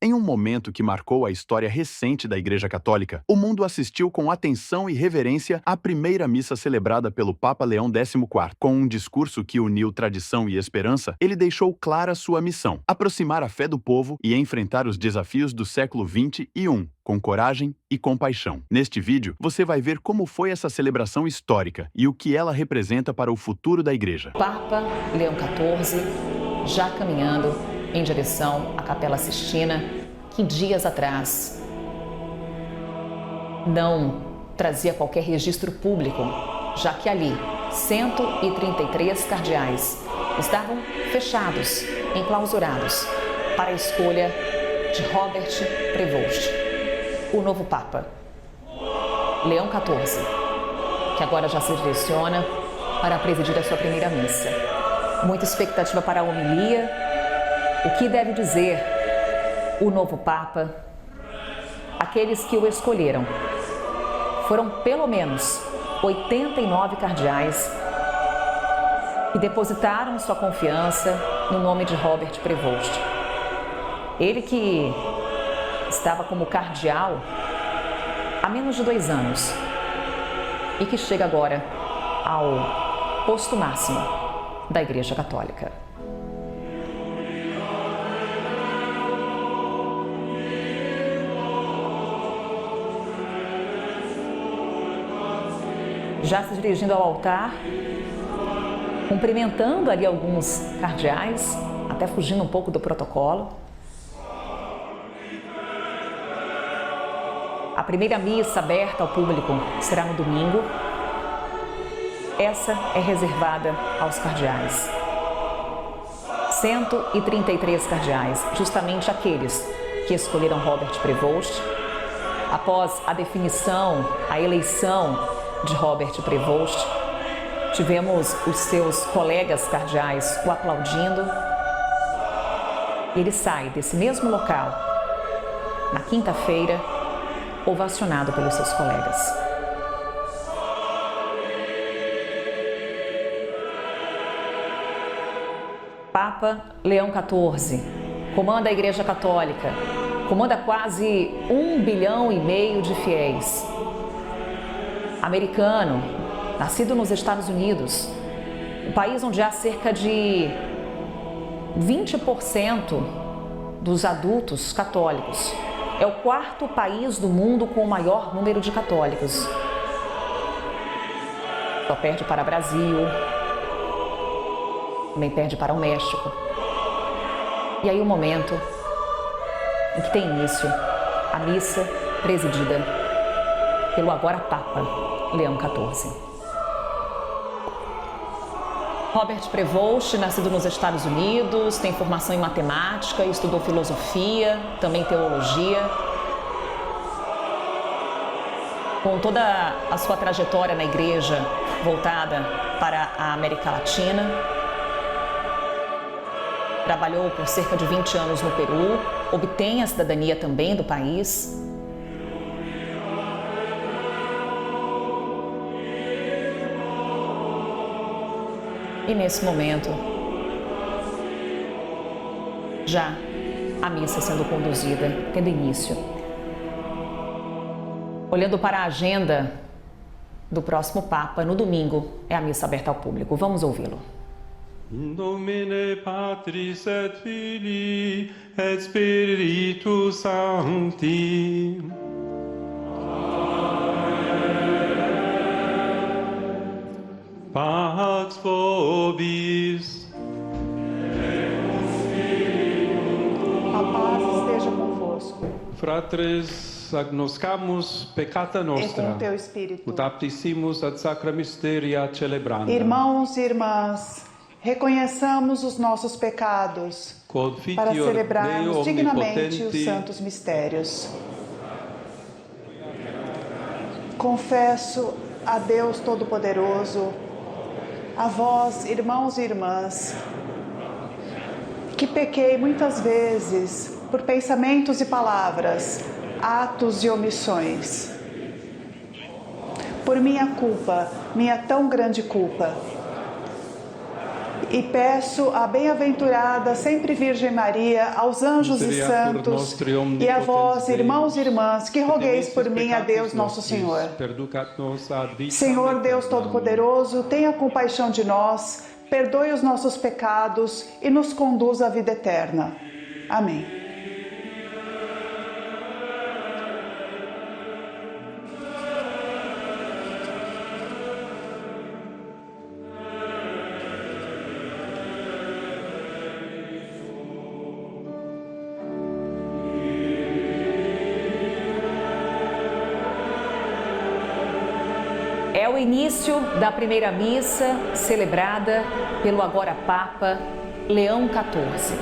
Em um momento que marcou a história recente da Igreja Católica, o mundo assistiu com atenção e reverência à primeira missa celebrada pelo Papa Leão XIV. Com um discurso que uniu tradição e esperança, ele deixou clara sua missão: aproximar a fé do povo e enfrentar os desafios do século XXI, com coragem e compaixão. Neste vídeo, você vai ver como foi essa celebração histórica e o que ela representa para o futuro da Igreja. Papa Leão XIV já caminhando em direção à Capela Sistina, que dias atrás não trazia qualquer registro público, já que ali 133 cardeais estavam fechados, enclausurados, para a escolha de Robert Prevost, o novo Papa, Leão XIV, que agora já se direciona para presidir a sua primeira missa. Muita expectativa para a homilia. O que deve dizer o novo Papa? Aqueles que o escolheram foram pelo menos 89 cardeais que depositaram sua confiança no nome de Robert Prevost. Ele que estava como cardeal há menos de 2 anos e que chega agora ao posto máximo da Igreja Católica. Já se dirigindo ao altar, cumprimentando ali alguns cardeais, até fugindo um pouco do protocolo. A primeira missa aberta ao público será no domingo. Essa é reservada aos cardeais. 133 cardeais, justamente aqueles que escolheram Robert Prevost. Após a definição, a eleição de Robert Prevost, tivemos os seus colegas cardeais o aplaudindo. Ele sai desse mesmo local, na quinta-feira, ovacionado pelos seus colegas. Papa Leão XIV comanda a Igreja Católica, comanda quase 1,5 bilhão de fiéis. Americano, nascido nos Estados Unidos, um país onde há cerca de 20% dos adultos católicos. É o 4º país do mundo com o maior número de católicos. Só perde para o Brasil, também perde para o México. E aí o momento em que tem início a missa presidida pelo agora Papa Leão XIV. Robert Prevost, nascido nos Estados Unidos, tem formação em matemática, estudou filosofia, também teologia. Com toda a sua trajetória na igreja voltada para a América Latina, trabalhou por cerca de 20 anos no Peru, obtém a cidadania também do país. E nesse momento, já a missa sendo conduzida, tendo início. Olhando para a agenda do próximo Papa, no domingo, é a missa aberta ao público. Vamos ouvi-lo. In nomine Patris et Filii et Spiritus Sancti. Pax vobis. A paz esteja convosco. Fratres, agnoscamus peccata E nostra. com teu espírito. Ut aptissimus ad sacra mysteria celebranda. Irmãos e irmãs, reconheçamos os nossos pecados Quod para fitior celebrarmos Deo dignamente os omnipotenti, santos mistérios. Confesso a Deus Todo-Poderoso, a vós, irmãos e irmãs, que pequei muitas vezes por pensamentos e palavras, atos e omissões. Por minha culpa, minha tão grande culpa. E peço à bem-aventurada sempre Virgem Maria, aos anjos e santos, e a vós, irmãos e irmãs, que rogueis por mim a Deus nosso Senhor. Senhor Deus Todo-Poderoso, tenha compaixão de nós, perdoe os nossos pecados e nos conduz à vida eterna. Amém. É o início da primeira missa celebrada pelo agora Papa Leão XIV.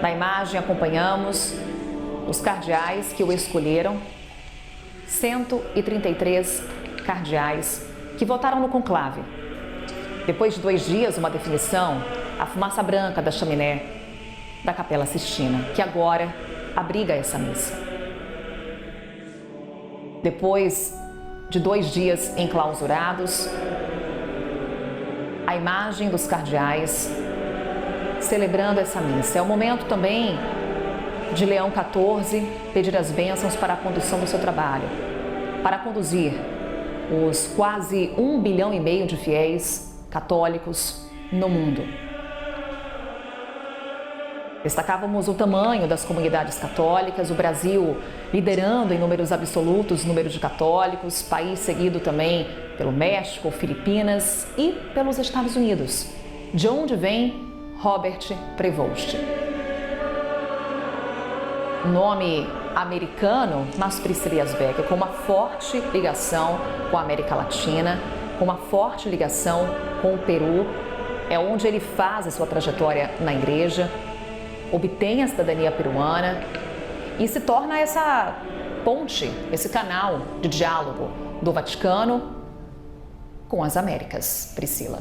Na imagem acompanhamos os cardeais que o escolheram, 133 cardeais que votaram no conclave. Depois de 2 dias, uma definição, a fumaça branca da chaminé da Capela Sistina, que agora abriga essa missa. Depois de 2 dias enclausurados, a imagem dos cardeais celebrando essa missa. É o momento também de Leão XIV pedir as bênçãos para a condução do seu trabalho, para conduzir os quase 1,5 bilhão de fiéis católicos no mundo. Destacávamos o tamanho das comunidades católicas, o Brasil liderando em números absolutos, número de católicos, país seguido também pelo México, Filipinas e pelos Estados Unidos, de onde vem Robert Prevost. Nome americano, mas Priscila Becker, com uma forte ligação com a América Latina, com uma forte ligação com o Peru, é onde ele faz a sua trajetória na igreja, obtém a cidadania peruana e se torna essa ponte, esse canal de diálogo do Vaticano com as Américas. Priscila.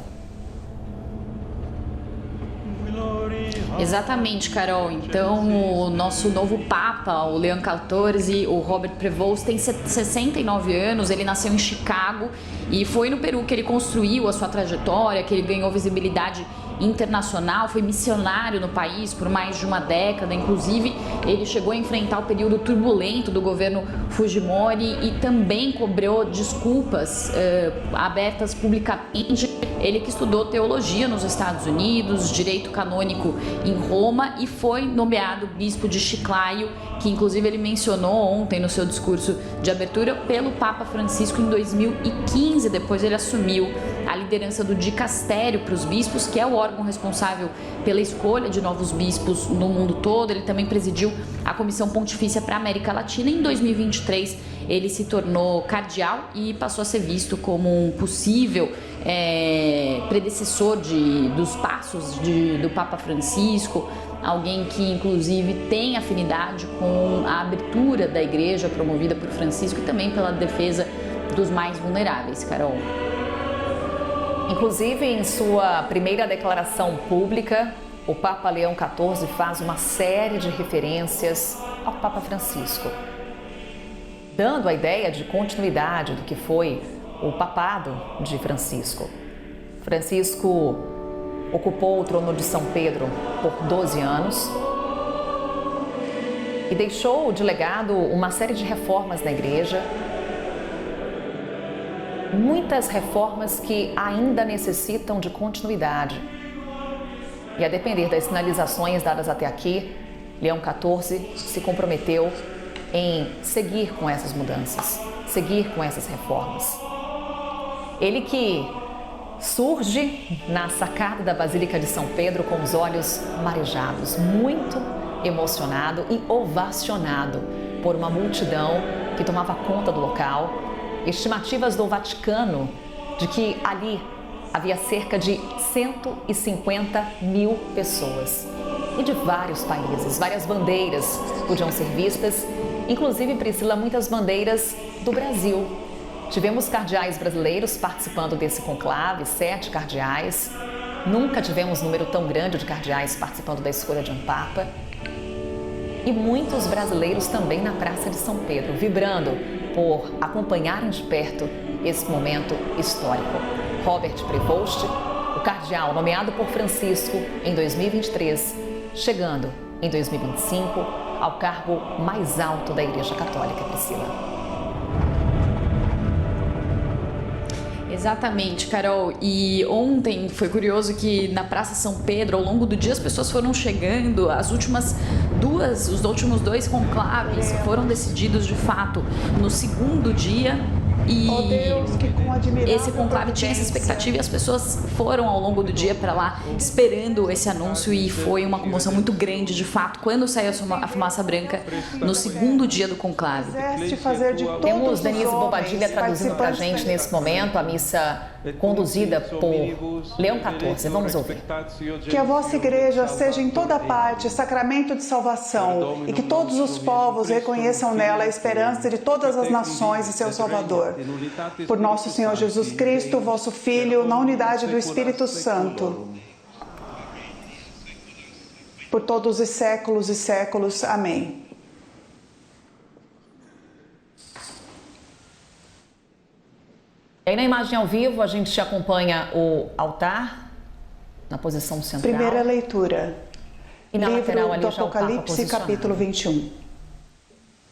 Exatamente, Carol. Então, o nosso novo Papa, o Leão XIV, o Robert Prevost, tem 69 anos, ele nasceu em Chicago e foi no Peru que ele construiu a sua trajetória, que ele ganhou visibilidade internacional, foi missionário no país por mais de uma década, inclusive ele chegou a enfrentar o período turbulento do governo Fujimori e também cobrou desculpas abertas publicamente. Ele que estudou teologia nos Estados Unidos, direito canônico em Roma e foi nomeado bispo de Chiclayo, que inclusive ele mencionou ontem no seu discurso de abertura, pelo Papa Francisco em 2015. Depois ele assumiu a liderança do dicastério para os bispos, que é o órgão responsável pela escolha de novos bispos no mundo todo. Ele também presidiu a Comissão Pontifícia para a América Latina. Em 2023 ele se tornou cardeal e passou a ser visto como um possível predecessor dos passos do Papa Francisco, alguém que inclusive tem afinidade com a abertura da igreja promovida por Francisco e também pela defesa dos mais vulneráveis, Carol. Inclusive, em sua primeira declaração pública, o Papa Leão XIV faz uma série de referências ao Papa Francisco, dando a ideia de continuidade do que foi o papado de Francisco. Francisco ocupou o trono de São Pedro por 12 anos e deixou de legado uma série de reformas na igreja, muitas reformas que ainda necessitam de continuidade. E a depender das sinalizações dadas até aqui, Leão XIV se comprometeu em seguir com essas mudanças, seguir com essas reformas. Ele que surge na sacada da Basílica de São Pedro com os olhos marejados, muito emocionado e ovacionado por uma multidão que tomava conta do local. Estimativas do Vaticano de que ali havia cerca de 150 mil pessoas e de vários países, várias bandeiras podiam ser vistas, inclusive, Priscila, muitas bandeiras do Brasil. Tivemos cardeais brasileiros participando desse conclave, 7 cardeais. Nunca tivemos um número tão grande de cardeais participando da escolha de um Papa. E muitos brasileiros também na Praça de São Pedro, vibrando por acompanharem de perto esse momento histórico. Robert Prevost, O cardeal nomeado por Francisco em 2023, chegando em 2025 ao cargo mais alto da Igreja Católica, Priscila. Exatamente, Carol. E ontem foi curioso que na Praça São Pedro, ao longo do dia, as pessoas foram chegando. Os últimos dois conclaves foram decididos de fato no segundo dia. E esse conclave tinha essa expectativa e as pessoas foram ao longo do dia para lá esperando esse anúncio e foi uma comoção muito grande de fato quando saiu a fumaça branca no segundo dia do conclave. Temos Denise Bobadilha traduzindo para a gente nesse momento a missa conduzida por Leão XIV. Vamos ouvir. Que a vossa igreja seja em toda parte sacramento de salvação e que todos os povos reconheçam nela a esperança de todas as nações e seu Salvador. Por nosso Senhor Jesus Cristo, vosso Filho, na unidade do Espírito Santo. Por todos os séculos e séculos. Amém. E aí na imagem ao vivo a gente acompanha o altar na posição central. Primeira leitura. E na lateral ali do já o Papa Apocalipse, capítulo 21.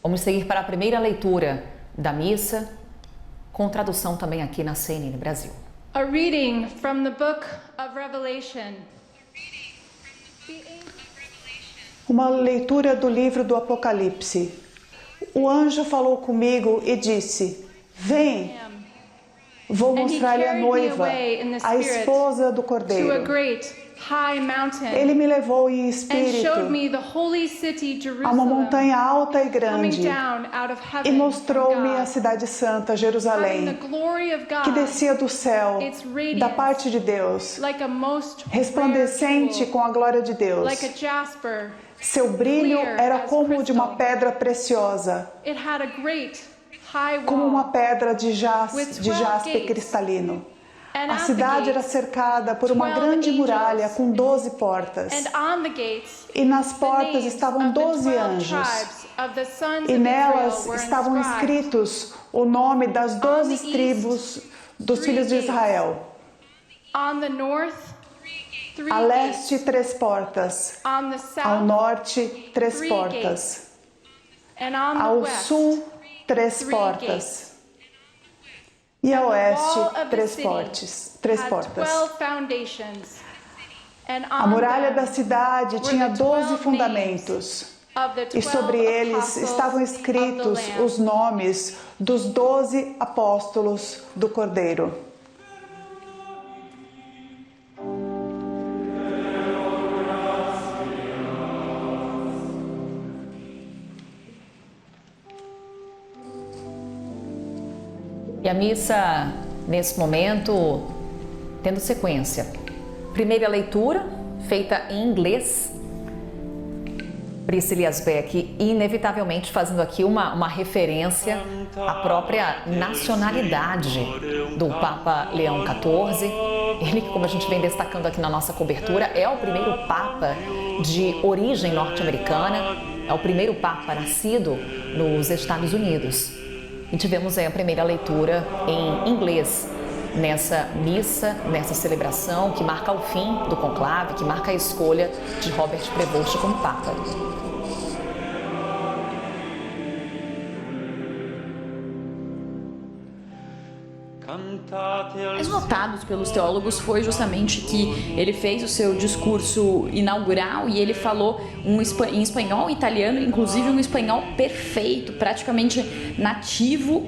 Vamos seguir para a primeira leitura da missa, com tradução também aqui na CNN Brasil. A reading from the book of Revelation. Uma leitura do livro do Apocalipse. O anjo falou comigo e disse: Vem, vou mostrar-lhe a noiva, a esposa do Cordeiro. Ele me levou em espírito a uma montanha alta e grande e mostrou-me a cidade santa, Jerusalém, que descia do céu, da parte de Deus, resplandecente com a glória de Deus. Seu brilho era como o de uma pedra preciosa, como uma pedra de jaspe cristalino. A cidade era cercada por uma grande muralha com 12 portas. E nas portas estavam 12 anjos. E nelas estavam escritos o nome das 12 tribos dos filhos de Israel. A leste, 3 portas. Ao norte, 3 portas. Ao sul, 3 portas. E a oeste, 3 portas. A muralha da cidade tinha 12 fundamentos, e sobre eles estavam escritos os nomes dos 12 apóstolos do Cordeiro. E a missa, nesse momento, tendo sequência. Primeira leitura, feita em inglês. Priscila Asbeck, inevitavelmente fazendo aqui uma referência à própria nacionalidade do Papa Leão XIV. Ele, como a gente vem destacando aqui na nossa cobertura, é o primeiro Papa de origem norte-americana, é o primeiro Papa nascido nos Estados Unidos. E tivemos aí a primeira leitura em inglês nessa missa, nessa celebração que marca o fim do conclave, que marca a escolha de Robert Prevost como Papa. Mais notados pelos teólogos foi justamente que ele fez o seu discurso inaugural e ele falou em espanhol e italiano, inclusive um espanhol perfeito, praticamente nativo,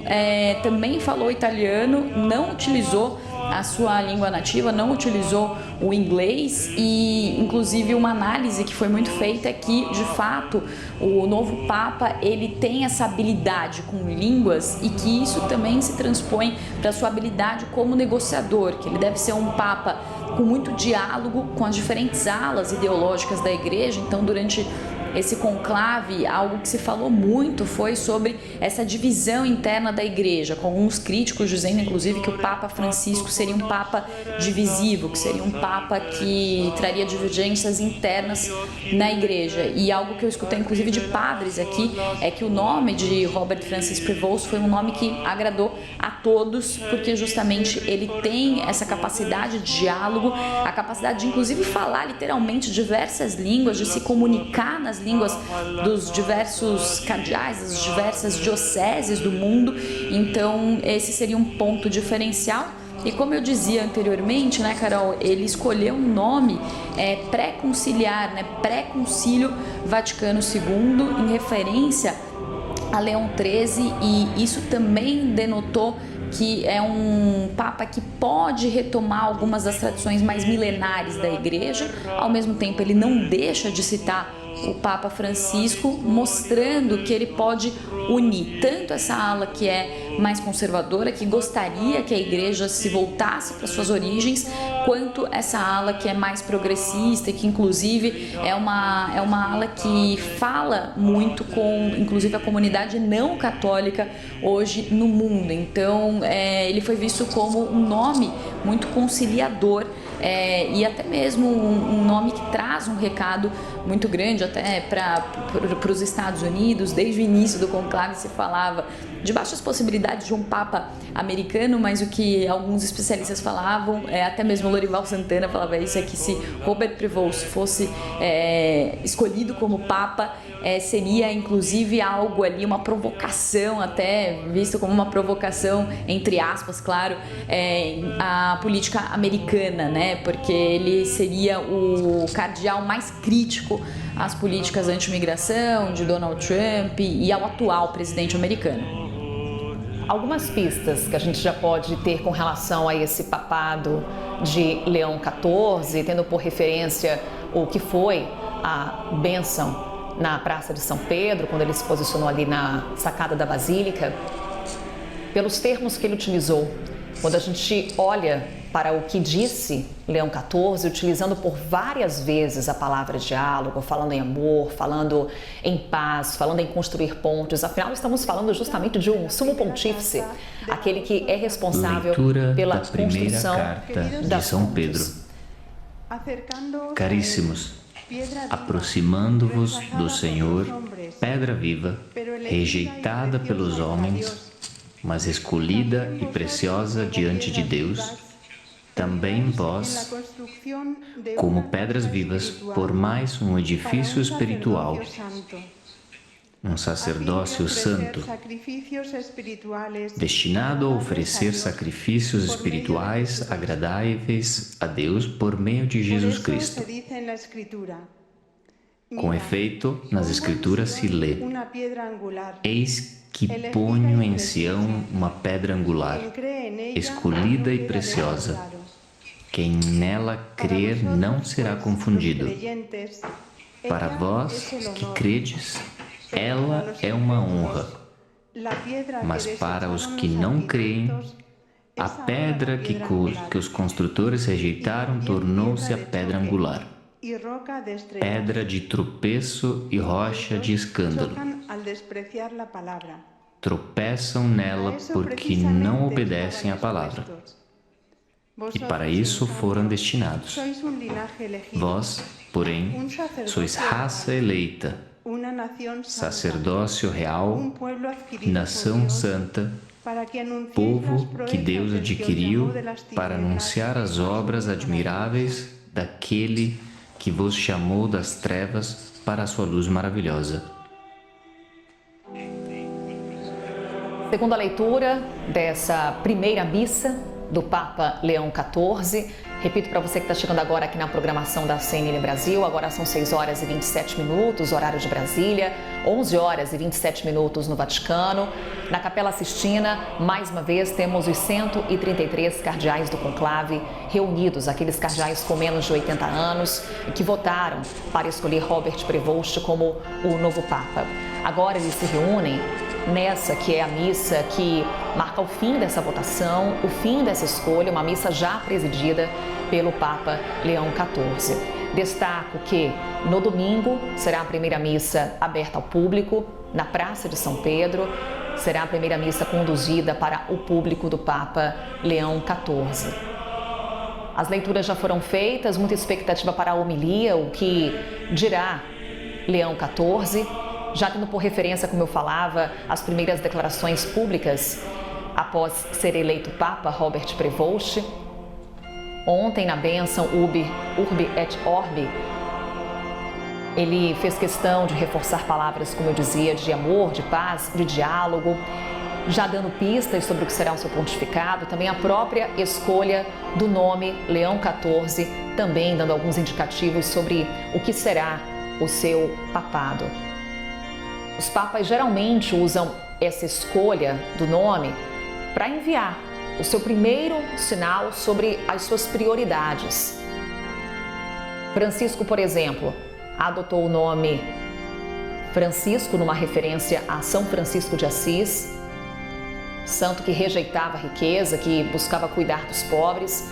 também falou italiano, não utilizou a sua língua nativa, não utilizou o inglês e inclusive uma análise que foi muito feita é que de fato o novo Papa ele tem essa habilidade com línguas e que isso também se transpõe para a sua habilidade como negociador, que ele deve ser um Papa com muito diálogo com as diferentes alas ideológicas da Igreja. Então durante esse conclave, algo que se falou muito foi sobre essa divisão interna da igreja, com alguns críticos dizendo, inclusive, que o Papa Francisco seria um Papa divisivo, que seria um Papa que traria divergências internas na igreja. E algo que eu escutei, inclusive, de padres aqui, é que o nome de Robert Francis Prevost foi um nome que agradou a todos, porque justamente ele tem essa capacidade de diálogo, a capacidade de, inclusive, falar literalmente diversas línguas, de se comunicar nas línguas dos diversos cardeais, das diversas dioceses do mundo. Então, esse seria um ponto diferencial. E como eu dizia anteriormente, né, Carol, ele escolheu um nome pré-conciliar, né, pré-concílio Vaticano II, em referência a Leão XIII, e isso também denotou que é um Papa que pode retomar algumas das tradições mais milenares da Igreja. Ao mesmo tempo, ele não deixa de citar o Papa Francisco, mostrando que ele pode unir tanto essa ala que é mais conservadora, que gostaria que a Igreja se voltasse para suas origens, quanto essa ala que é mais progressista e que, inclusive, é uma ala que fala muito com, inclusive, a comunidade não católica hoje no mundo. Então, ele foi visto como um nome muito conciliador, e até mesmo um nome que traz um recado muito grande até para os Estados Unidos. Desde o início do conclave se falava de baixas possibilidades de um Papa americano, mas o que alguns especialistas falavam, até mesmo Lorival Santana falava isso, é que se Robert Prevost fosse escolhido como Papa, seria inclusive algo ali, uma provocação, até visto como uma provocação, entre aspas, claro, a política americana, né? Porque ele seria o cardeal mais crítico às políticas anti-imigração de Donald Trump e ao atual presidente americano. Algumas pistas que a gente já pode ter com relação a esse papado de Leão XIV, tendo por referência o que foi a bênção na Praça de São Pedro, quando ele se posicionou ali na sacada da Basílica, pelos termos que ele utilizou. Quando a gente olha para o que disse Leão XIV, utilizando por várias vezes a palavra diálogo, falando em amor, falando em paz, falando em construir pontes. Afinal, estamos falando justamente de um sumo pontífice, aquele que é responsável pela construção de São Pedro. Caríssimos, aproximando-vos do Senhor, pedra viva, rejeitada pelos homens, mas escolhida e preciosa diante de Deus, também vós, como pedras vivas, formais um edifício espiritual, um sacerdócio santo, destinado a oferecer sacrifícios espirituais agradáveis a Deus por meio de Jesus Cristo. Com efeito, nas Escrituras se lê: eis que ponho em Sião uma pedra angular, escolhida e preciosa. Quem nela crer não será confundido. Para vós que credes, ela é uma honra. Mas para os que não creem, a pedra que os construtores rejeitaram tornou-se a pedra angular, pedra de tropeço e rocha de escândalo. Tropeçam nela porque não obedecem à palavra. E para isso foram destinados. Vós, porém, sois raça eleita, sacerdócio real, nação santa, povo que Deus adquiriu para anunciar as obras admiráveis daquele que vos chamou das trevas para a sua luz maravilhosa. Segunda leitura dessa primeira missa do Papa Leão XIV. Repito para você que está chegando agora aqui na programação da CNN Brasil, agora são 6 horas e 27 minutos, horário de Brasília, 11 horas e 27 minutos no Vaticano. Na Capela Sistina, mais uma vez, temos os 133 cardeais do conclave reunidos, aqueles cardeais com menos de 80 anos, que votaram para escolher Robert Prevost como o novo Papa. Agora eles se reúnem nessa que é a missa que marca o fim dessa votação, o fim dessa escolha, uma missa já presidida pelo Papa Leão XIV. Destaco que no domingo será a primeira missa aberta ao público, na Praça de São Pedro. Será a primeira missa conduzida para o público do Papa Leão XIV. As leituras já foram feitas, muita expectativa para a homilia, o que dirá Leão XIV, já tendo por referência, como eu falava, as primeiras declarações públicas após ser eleito Papa, Robert Prevost. Ontem, na bênção Urbi et Orbi, ele fez questão de reforçar palavras, como eu dizia, de amor, de paz, de diálogo, já dando pistas sobre o que será o seu pontificado, também a própria escolha do nome Leão XIV, também dando alguns indicativos sobre o que será o seu papado. Os papas geralmente usam essa escolha do nome para enviar o seu primeiro sinal sobre as suas prioridades. Francisco, por exemplo, adotou o nome Francisco numa referência a São Francisco de Assis, santo que rejeitava a riqueza, que buscava cuidar dos pobres.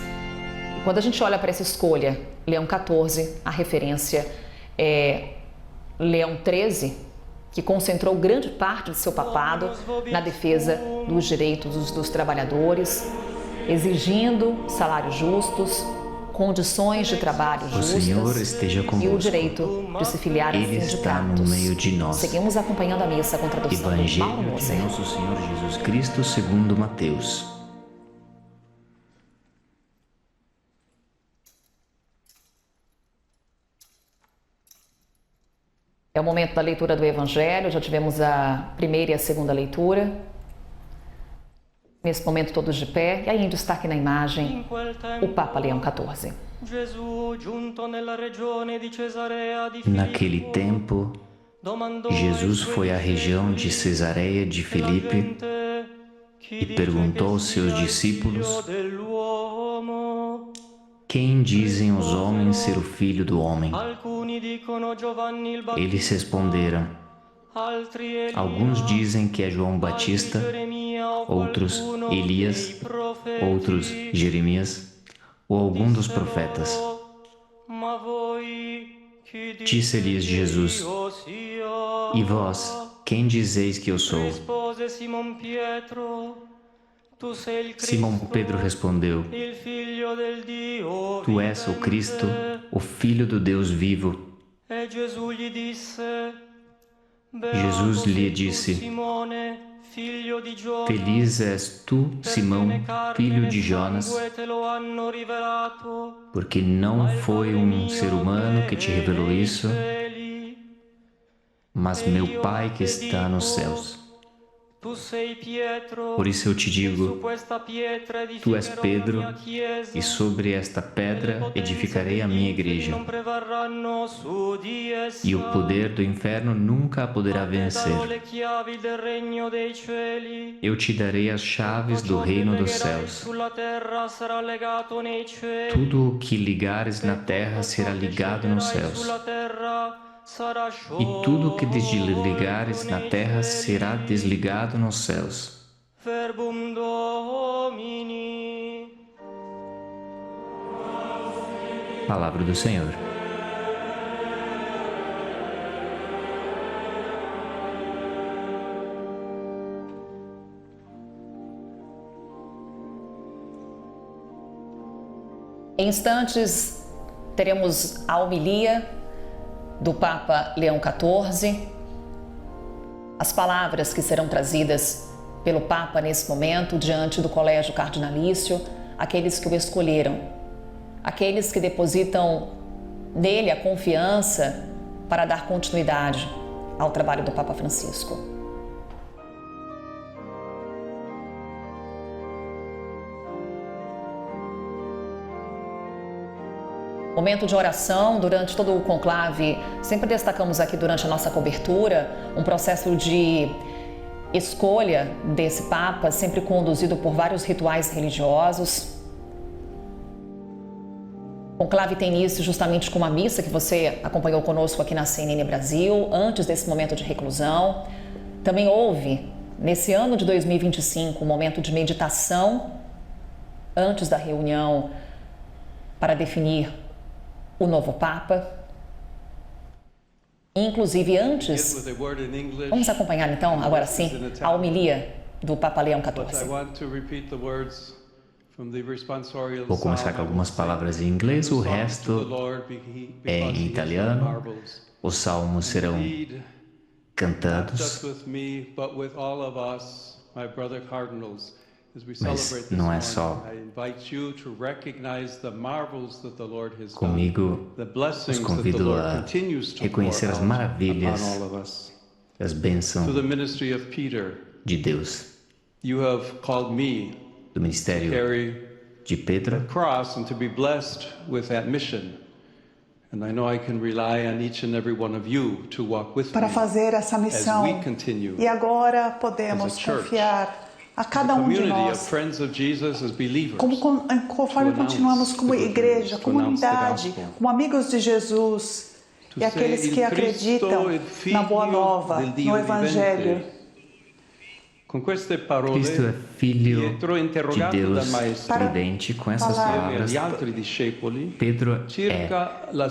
E quando a gente olha para essa escolha, Leão XIV, a referência é Leão XIII, que concentrou grande parte de seu papado na defesa dos direitos dos trabalhadores, exigindo salários justos, condições de trabalho justas e o direito de se filiar a Ele está no meio de nós. Seguimos acompanhando a missa com tradução de Mauro Evangelho Moser. de Nosso Senhor Jesus Cristo segundo Mateus. É o momento da leitura do Evangelho, já tivemos a primeira e a segunda leitura. Nesse momento todos de pé, e aí em destaque na imagem, o Papa Leão XIV. Naquele tempo, Jesus foi à região de Cesareia de Filipe e perguntou aos seus discípulos: quem dizem os homens ser o Filho do Homem? Eles responderam: alguns dizem que é João Batista, outros Elias, outros Jeremias ou algum dos profetas. Disse-lhes Jesus: e vós, quem dizeis que eu sou? Simão Pedro respondeu: tu és o Cristo, o Filho do Deus vivo. Jesus lhe disse: feliz és tu, Simão, filho de Jonas, porque não foi um ser humano que te revelou isso, mas meu Pai que está nos céus. Por isso eu te digo, tu és Pedro, e sobre esta pedra edificarei a minha igreja, e o poder do inferno nunca a poderá vencer. Eu te darei as chaves do reino dos céus. Tudo o que ligares na terra será ligado nos céus, e tudo o que desligares na terra será desligado nos céus. Palavra do Senhor. Em instantes, teremos a homilia do Papa Leão XIV, as palavras que serão trazidas pelo Papa nesse momento diante do Colégio Cardinalício, aqueles que o escolheram, aqueles que depositam nele a confiança para dar continuidade ao trabalho do Papa Francisco. Momento de oração durante todo o conclave. Sempre destacamos aqui durante a nossa cobertura um processo de escolha desse Papa, sempre conduzido por vários rituais religiosos. O conclave tem início justamente com uma missa que você acompanhou conosco aqui na CNN Brasil, antes desse momento de reclusão. Também houve, nesse ano de 2025, um momento de meditação antes da reunião para definir o novo Papa. Inclusive, antes, vamos acompanhar então, agora sim, a homilia do Papa Leão XIV. Vou começar com algumas palavras em inglês, o resto é em italiano. Os salmos serão cantados, mas não é só comigo. Os convido a reconhecer as maravilhas, as bênçãos de Deus. Do ministério de Pedro, para fazer essa missão. E agora podemos confiar a cada um de nós, conforme continuamos como igreja, comunidade, como amigos de Jesus e aqueles que acreditam na Boa Nova, no Evangelho. Cristo é Filho de Deus vivente. Com essas palavras, Pedro é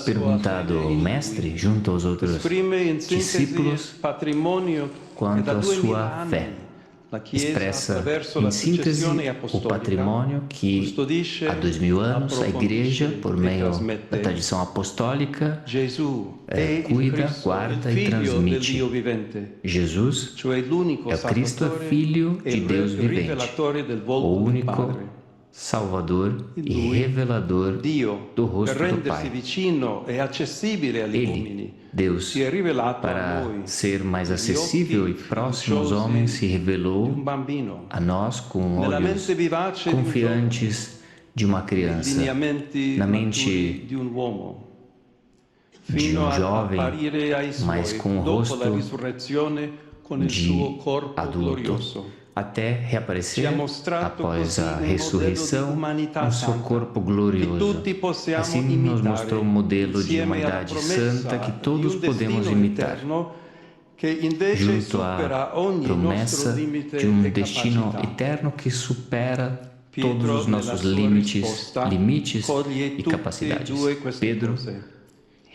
perguntado ao Mestre, junto aos outros discípulos, quanto à sua fé. Expressa em síntese o patrimônio que há 2000 anos a Igreja, por meio da tradição apostólica, cuida, guarda e transmite. Jesus é o Cristo, Filho de Deus vivente, o único Salvador e revelador do rosto do Pai. Ele, Deus, para ser mais acessível e próximo aos homens, se revelou a nós com olhos confiantes de uma criança, na mente de um jovem, mas com o rosto de adulto, até reaparecer após a ressurreição no seu corpo glorioso. Assim nos mostrou um modelo de humanidade santa que todos podemos imitar, junto à promessa de um destino eterno que supera todos os nossos limites e capacidades. Pedro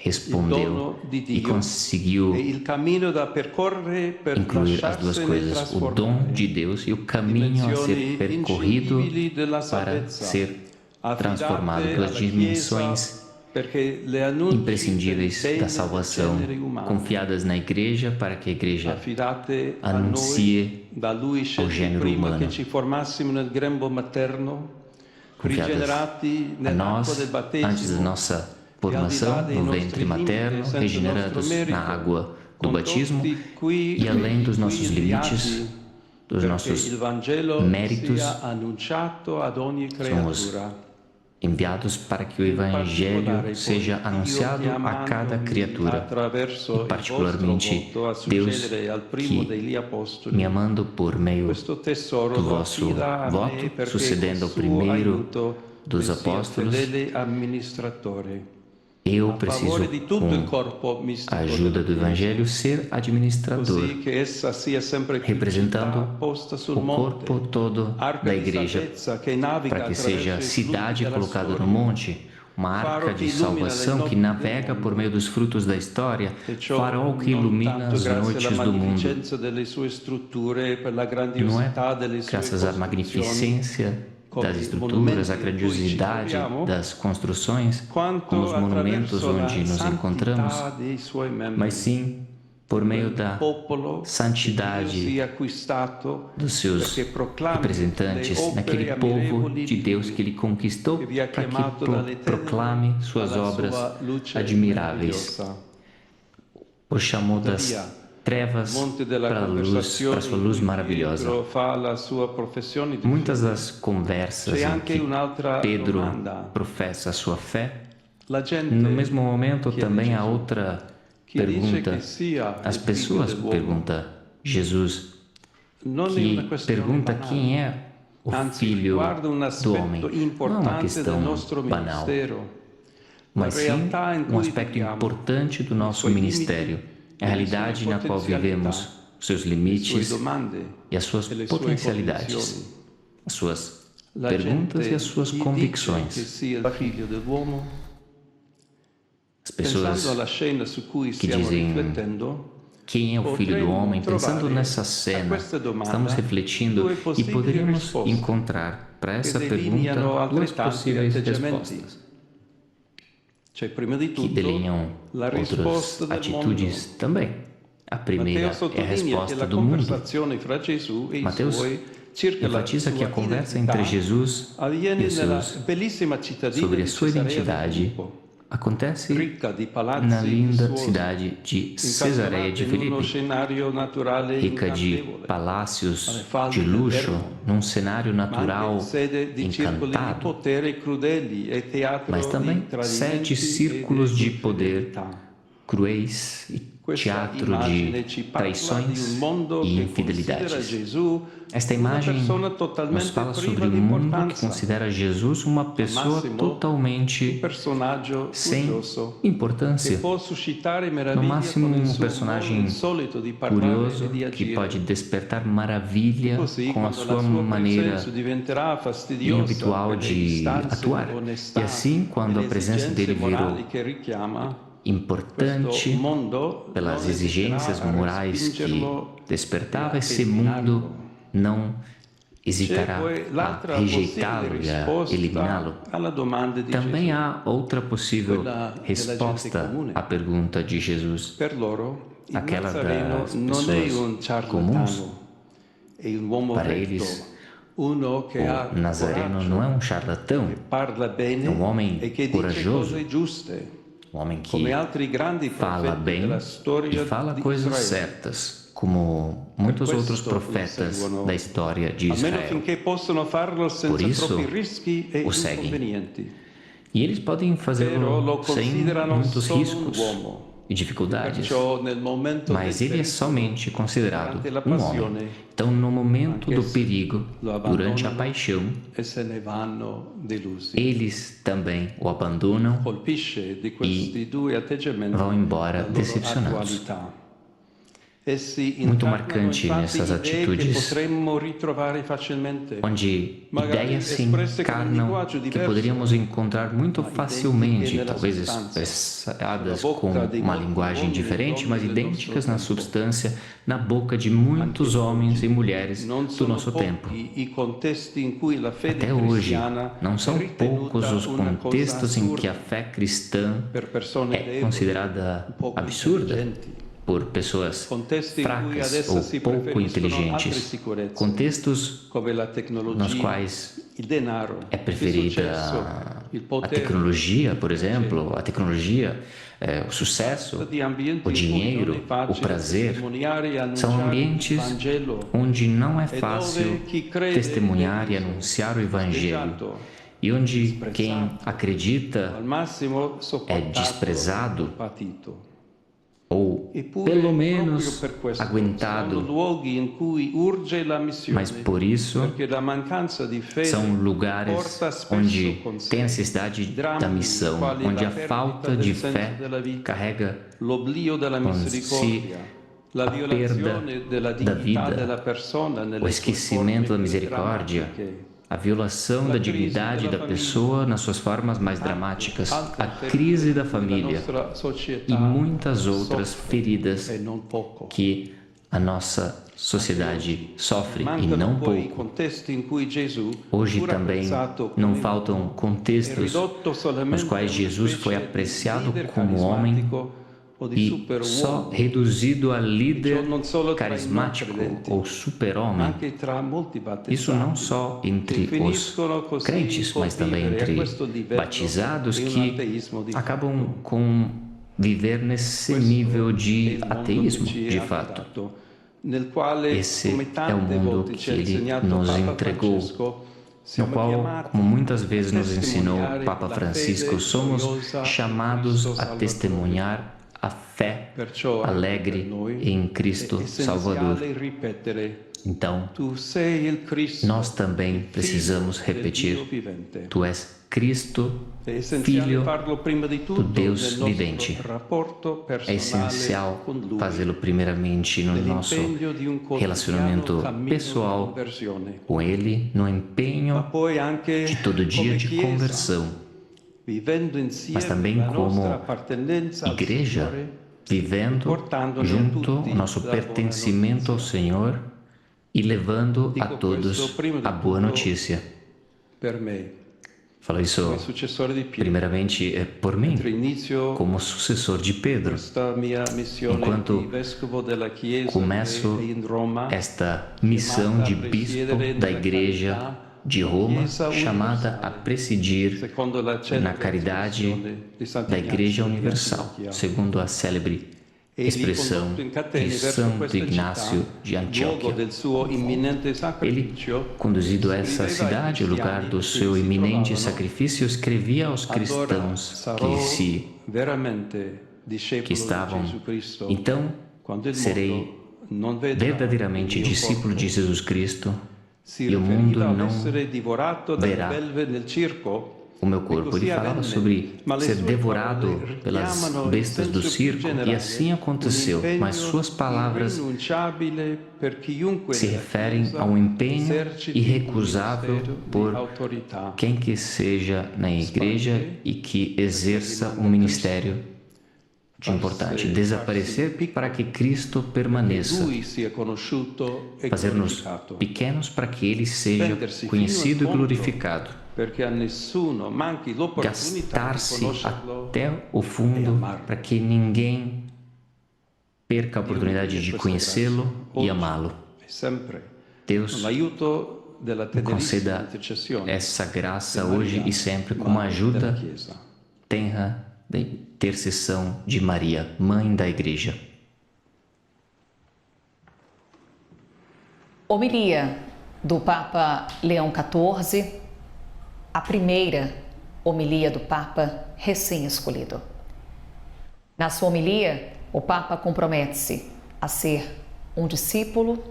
respondeu e conseguiu incluir as duas coisas, o dom de Deus e o caminho a ser percorrido para ser transformado pelas dimensões imprescindíveis da salvação, confiadas na Igreja para que a Igreja anuncie ao gênero humano, confiadas a nós antes da nossa formação no ventre materno, regenerados na água do batismo e além dos nossos limites, dos nossos méritos, somos enviados para que o Evangelho seja anunciado a cada criatura, e particularmente Deus, que, me amando por meio do vosso voto, sucedendo ao primeiro dos apóstolos, eu preciso, com a ajuda do Evangelho, ser administrador, representando o corpo todo da Igreja, para que seja cidade colocada no monte, uma arca de salvação que navega por meio dos frutos da história, farol que ilumina as noites do mundo. Não é graças à magnificência das estruturas, a grandiosidade das construções, como os monumentos onde nos encontramos, mas sim por meio da santidade dos seus representantes, naquele povo de Deus que Ele conquistou para que proclame suas obras admiráveis. O chamou das trevas para a luz, para a sua luz maravilhosa. Muitas das conversas em que Pedro professa a sua fé, no mesmo momento também há outra pergunta. As pessoas perguntam Jesus, que pergunta quem é o Filho do Homem. Não é uma questão banal, mas sim um aspecto importante do nosso ministério. A realidade na qual vivemos, os seus limites e as suas potencialidades, as suas perguntas e as suas convicções. pessoas que dizem quem é o Filho do Homem, pensando nessa cena, estamos refletindo e poderíamos encontrar para essa pergunta duas possíveis respostas que delineam outras atitudes também. A primeira é a resposta do mundo. Mateus enfatiza que a conversa entre Jesus e os seus sobre a sua identidade acontece na linda cidade de Cesareia de Filipe, rica de palácios de luxo, num cenário natural encantado, mas também 7 círculos de poder cruéis e teatro de traições e infidelidades. Esta imagem nos fala sobre um mundo que considera Jesus uma pessoa totalmente sem importância, no máximo um personagem curioso que pode despertar maravilha com a sua maneira inhabitual de atuar. E assim, quando a presença dele virou importante pelas exigências morais que despertava, esse mundo não hesitará a rejeitá-lo e a eliminá-lo. Também há outra possível resposta à pergunta de Jesus, aquela das pessoas comuns. Para eles, o Nazareno não é um charlatão, é um homem corajoso, um homem que fala bem e fala coisas certas, como muitos outros profetas da história de Israel. Por isso, o seguem. E eles podem fazê-lo sem muitos riscos e dificuldades, mas ele é somente considerado um homem. Então, no momento do perigo, durante a paixão, eles também o abandonam e vão embora decepcionados. Muito marcante nessas atitudes, onde ideias se encarnam que poderíamos encontrar muito facilmente, talvez expressadas com uma linguagem diferente, mas idênticas na substância, na boca de muitos homens e mulheres do nosso tempo. Até hoje, não são poucos os contextos em que a fé cristã é considerada absurda por pessoas fracas ou pouco inteligentes, contextos nos quais é preferida a tecnologia, por exemplo, o sucesso, o dinheiro, o prazer. São ambientes onde não é fácil testemunhar e anunciar o Evangelho, e onde quem acredita é desprezado ou pelo menos aguentado, mas por isso são lugares onde tem a necessidade da missão, onde a falta de fé carrega consigo a perda da vida, o esquecimento da misericórdia, a violação da dignidade da pessoa nas suas formas mais dramáticas, a crise da família e muitas outras feridas que a nossa sociedade sofre, e não pouco. Hoje também não faltam contextos nos quais Jesus foi apreciado como homem e só reduzido a líder carismático ou super-homem. Isso não só entre os crentes, mas também entre batizados que acabam com viver nesse nível de ateísmo, de fato. Esse é o mundo que Ele nos entregou, no qual, como muitas vezes nos ensinou o Papa Francisco, somos chamados a testemunhar a fé alegre em Cristo Salvador. Então, nós também precisamos repetir: Tu és Cristo, Filho do Deus vivente. É essencial fazê-lo primeiramente no nosso relacionamento pessoal com Ele, no empenho de todo dia de conversão, mas também como igreja, vivendo junto o nosso pertencimento ao Senhor e levando a todos a boa notícia. Falo isso primeiramente por mim, como sucessor de Pedro. Enquanto começo esta missão de bispo da Igreja de Roma, chamada a presidir na caridade da Igreja Universal, segundo a célebre expressão de Santo Ignácio de Antioquia. Ele, conduzido a essa cidade, o lugar do seu iminente sacrifício, escrevia aos cristãos que estavam: então serei verdadeiramente discípulo de Jesus Cristo e o mundo não verá o meu corpo. Ele falava sobre ser devorado pelas bestas do circo, e assim aconteceu, mas suas palavras se referem a um empenho irrecusável por quem que seja na igreja e que exerça um ministério de importante, desaparecer para que Cristo permaneça, fazer-nos pequenos para que Ele seja conhecido e glorificado, gastar-se até o fundo para que ninguém perca a oportunidade de conhecê-lo e amá-lo. Deus me conceda essa graça hoje e sempre como ajuda tenra da intercessão de Maria, Mãe da Igreja. Homilia do Papa Leão XIV, a primeira homilia do Papa recém-escolhido. Na sua homilia, o Papa compromete-se a ser um discípulo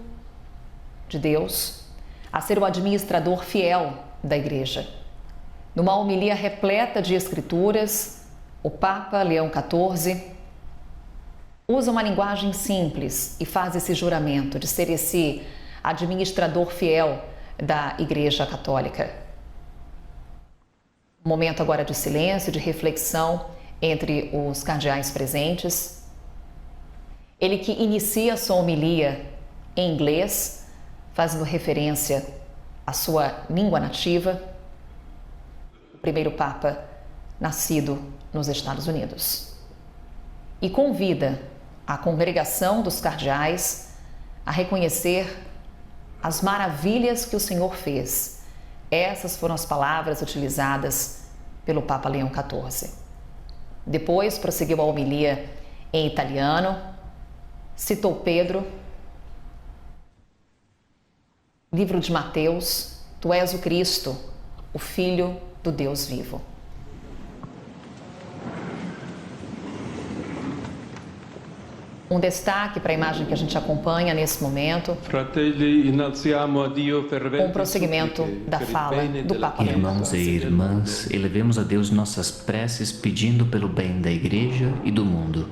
de Deus, a ser o administrador fiel da Igreja. Numa homilia repleta de escrituras, o Papa Leão XIV usa uma linguagem simples e faz esse juramento de ser esse administrador fiel da Igreja Católica. Um momento agora de silêncio, de reflexão entre os cardeais presentes. Ele que inicia sua homilia em inglês, fazendo referência à sua língua nativa, o primeiro Papa nascido nos Estados Unidos. E convida a congregação dos cardeais a reconhecer as maravilhas que o Senhor fez. Essas foram as palavras utilizadas pelo Papa Leão XIV. Depois prosseguiu a homilia em italiano, citou Pedro, livro de Mateus: Tu és o Cristo, o Filho do Deus vivo. Um destaque para a imagem que a gente acompanha nesse momento, com o prosseguimento da fala do Papa Leão XIV. Irmãos e irmãs, elevemos a Deus nossas preces pedindo pelo bem da Igreja e do mundo.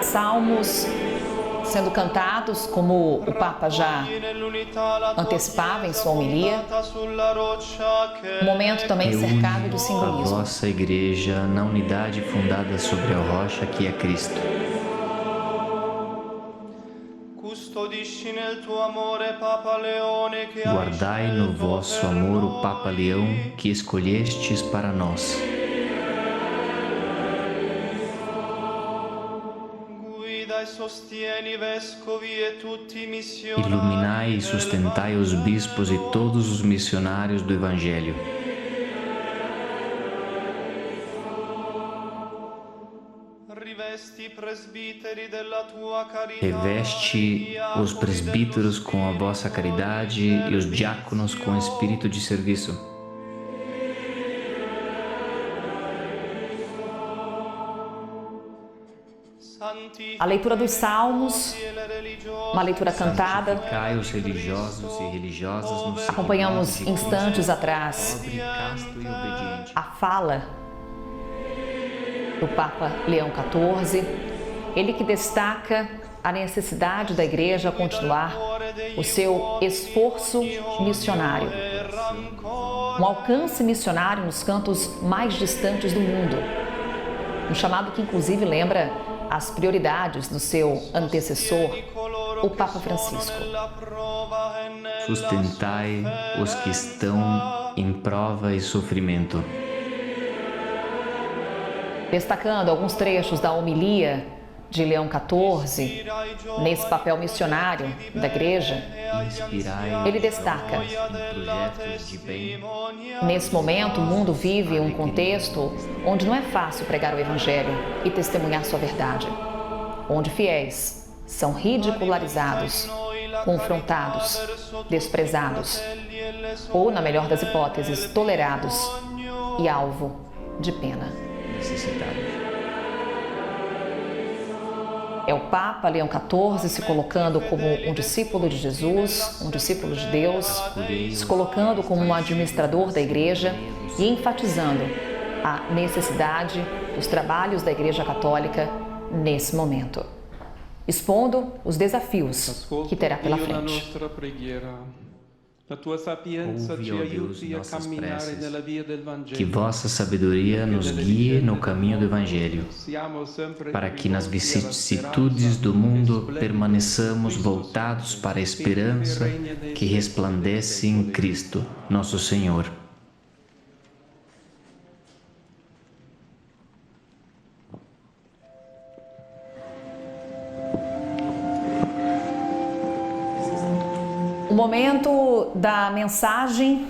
Salmos sendo cantados, como o Papa já antecipava em sua homilia, um momento também cercado de simbolismo. A vossa Igreja na unidade fundada sobre a rocha que é Cristo. Guardai no vosso amor o Papa Leão que escolhestes para nós. Iluminai e sustentai os bispos e todos os missionários do Evangelho. Reveste os presbíteros com a vossa caridade e os diáconos com espírito de serviço. A leitura dos Salmos, uma leitura cantada. Santificai os religiosos e religiosas no Senhor. Acompanhamos instantes atrás a fala do Papa Leão XIV, ele que destaca a necessidade da igreja continuar o seu esforço missionário, um alcance missionário nos cantos mais distantes do mundo, um chamado que inclusive lembra as prioridades do seu antecessor, o Papa Francisco. Sustentai os que estão em prova e sofrimento. Destacando alguns trechos da homilia de Leão XIV, nesse papel missionário da Igreja, ele destaca: nesse momento, o mundo vive um contexto onde não é fácil pregar o Evangelho e testemunhar sua verdade, onde fiéis são ridicularizados, confrontados, desprezados, ou, na melhor das hipóteses, tolerados e alvo de pena. É o Papa Leão XIV se colocando como um discípulo de Jesus, um discípulo de Deus, se colocando como um administrador da Igreja e enfatizando a necessidade dos trabalhos da Igreja Católica nesse momento, expondo os desafios que terá pela frente. Ouve, ó Deus, nossas preces, que vossa sabedoria nos guie no caminho do Evangelho, para que nas vicissitudes do mundo permaneçamos voltados para a esperança que resplandece em Cristo, nosso Senhor. O momento da mensagem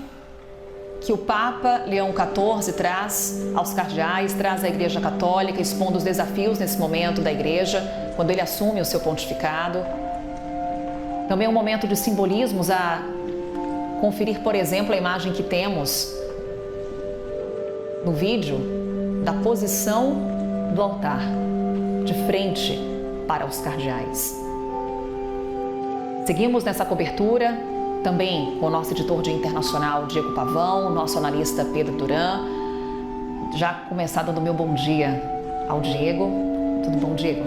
que o Papa Leão XIV traz aos cardeais, traz à Igreja Católica, expondo os desafios nesse momento da Igreja, quando ele assume o seu pontificado. Também um momento de simbolismos a conferir, por exemplo, a imagem que temos no vídeo da posição do altar, de frente para os cardeais. Seguimos nessa cobertura, também com o nosso editor de internacional, Diego Pavão, nosso analista Pedro Duran. Já começar dando meu bom dia ao Diego. Tudo bom, Diego?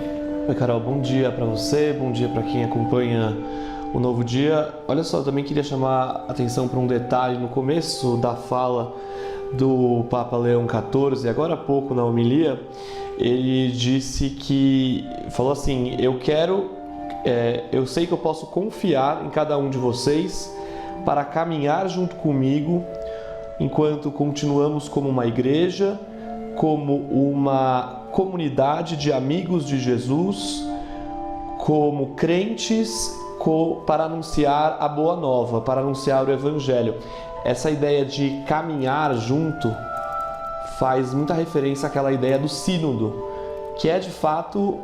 Oi, Carol, bom dia para você, bom dia para quem acompanha o Novo Dia. Olha só, eu também queria chamar a atenção para um detalhe no começo da fala do Papa Leão XIV, agora há pouco na homilia, ele disse que, falou assim, eu sei que eu posso confiar em cada um de vocês para caminhar junto comigo enquanto continuamos como uma igreja, como uma comunidade de amigos de Jesus, como crentes para anunciar a boa nova, para anunciar o Evangelho. Essa ideia de caminhar junto faz muita referência àquela ideia do sínodo, que é de fato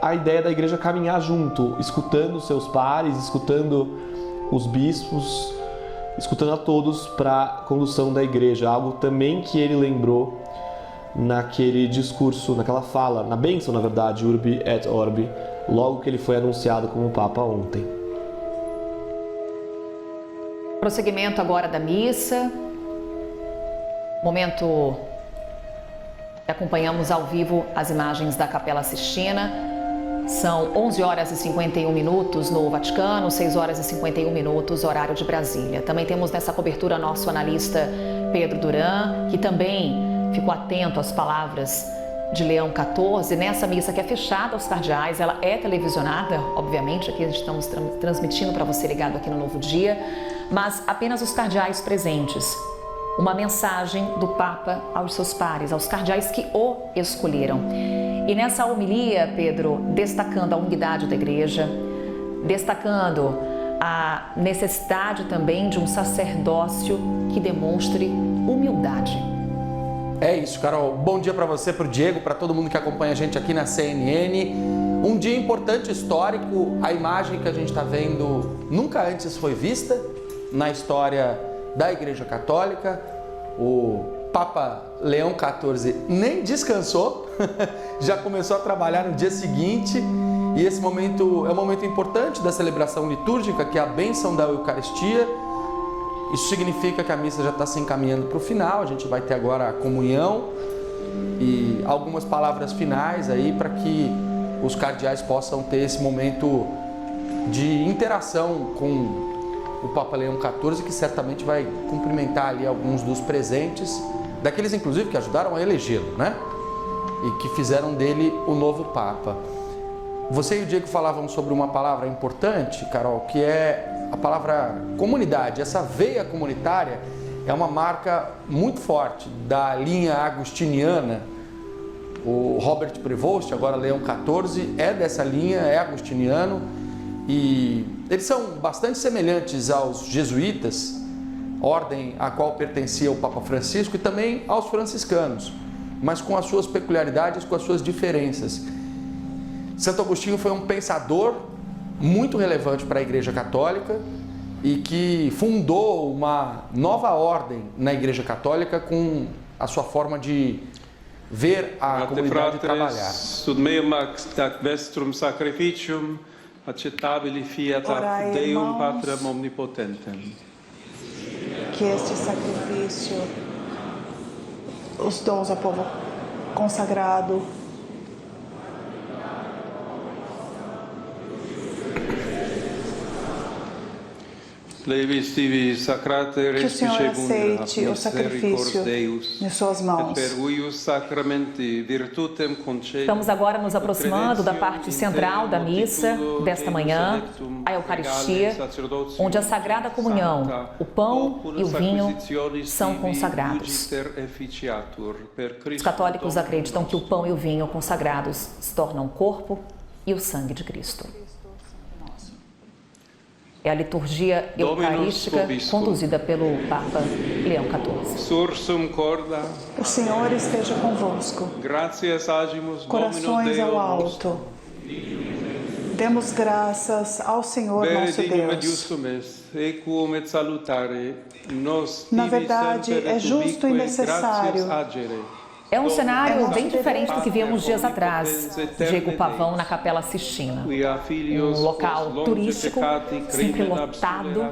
a ideia da igreja caminhar junto, escutando os seus pares, escutando os bispos, escutando a todos para a condução da igreja. Algo também que ele lembrou naquele discurso, naquela fala, na bênção, na verdade, Urbi et Orbi, logo que ele foi anunciado como Papa ontem. Prosseguimento agora da missa, momento que acompanhamos ao vivo as imagens da Capela Sistina. São 11 horas e 51 minutos no Vaticano, 6 horas e 51 minutos, horário de Brasília. Também temos nessa cobertura nosso analista Pedro Duran, que também ficou atento às palavras de Leão XIV, nessa missa que é fechada aos cardeais. Ela é televisionada, obviamente, aqui estamos transmitindo para você ligado aqui no Novo Dia, mas apenas os cardeais presentes. Uma mensagem do Papa aos seus pares, aos cardeais que o escolheram. E nessa homilia, Pedro, destacando a unidade da Igreja, destacando a necessidade também de um sacerdócio que demonstre humildade. É isso, Carol. Bom dia para você, para o Diego, para todo mundo que acompanha a gente aqui na CNN. Um dia importante, histórico. A imagem que a gente está vendo nunca antes foi vista na história da Igreja Católica. O Papa Leão XIV nem descansou, já começou a trabalhar no dia seguinte. E esse momento é um momento importante da celebração litúrgica, que é a bênção da Eucaristia. Isso significa que a missa já está se encaminhando para o final. A gente vai ter agora a comunhão e algumas palavras finais aí para que os cardeais possam ter esse momento de interação com o Papa Leão XIV, que certamente vai cumprimentar ali alguns dos presentes, daqueles inclusive que ajudaram a elegê-lo, né? E que fizeram dele o novo Papa. Você e o Diego falavam sobre uma palavra importante, Carol, que é a palavra comunidade. Essa veia comunitária é uma marca muito forte da linha agustiniana. O Robert Prevost, agora Leão XIV, é dessa linha, é agustiniano, e eles são bastante semelhantes aos jesuítas, ordem a qual pertencia o Papa Francisco, e também aos franciscanos, mas com as suas peculiaridades, com as suas diferenças. Santo Agostinho foi um pensador muito relevante para a Igreja Católica e que fundou uma nova ordem na Igreja Católica com a sua forma de ver a comunidade trabalhar. Orai, irmãos, que este sacrifício, os dons ao povo consagrado, que o Senhor aceite o sacrifício em suas mãos. Estamos agora nos aproximando da parte central da missa desta manhã, a Eucaristia, onde a Sagrada Comunhão, o pão e o vinho são consagrados. Os católicos acreditam que o pão e o vinho consagrados se tornam o corpo e o sangue de Cristo. É a liturgia eucarística conduzida pelo Papa Leão XIV. O Senhor esteja convosco. Corações ao alto. Demos graças ao Senhor nosso Deus. Na verdade, é justo e necessário. É um cenário bem diferente do que vimos dias atrás. Diego Pavão na Capela Sistina. Um local turístico, sempre lotado,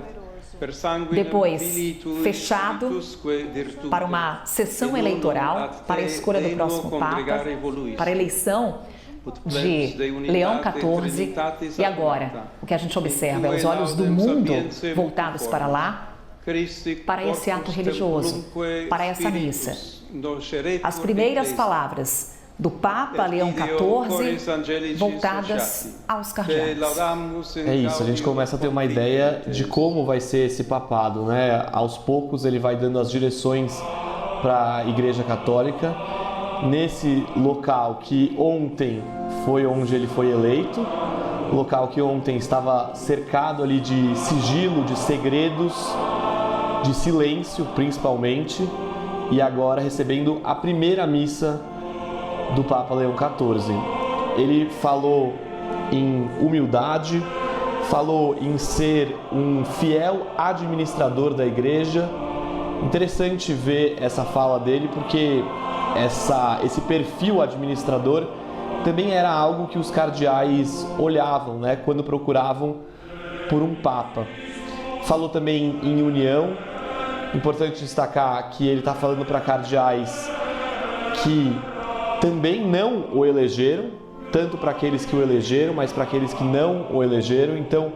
depois fechado para uma sessão eleitoral, para a escolha do próximo Papa, para a eleição de Leão XIV. E agora, o que a gente observa é os olhos do mundo voltados para lá, para esse ato religioso, para essa missa. As primeiras palavras do Papa Leão XIV voltadas aos cardeais. É isso, a gente começa a ter uma ideia de como vai ser esse papado, né? Aos poucos ele vai dando as direções para a Igreja Católica, nesse local que ontem foi onde ele foi eleito, local que ontem estava cercado ali de sigilo, de segredos, de silêncio principalmente, e agora recebendo a primeira missa do Papa Leão XIV. Ele falou em humildade, falou em ser um fiel administrador da igreja. Interessante ver essa fala dele, porque esse perfil administrador também era algo que os cardeais olhavam, né, quando procuravam por um Papa. Falou também em união. Importante destacar que ele está falando para cardeais que também não o elegeram, tanto para aqueles que o elegeram, mas para aqueles que não o elegeram. Então,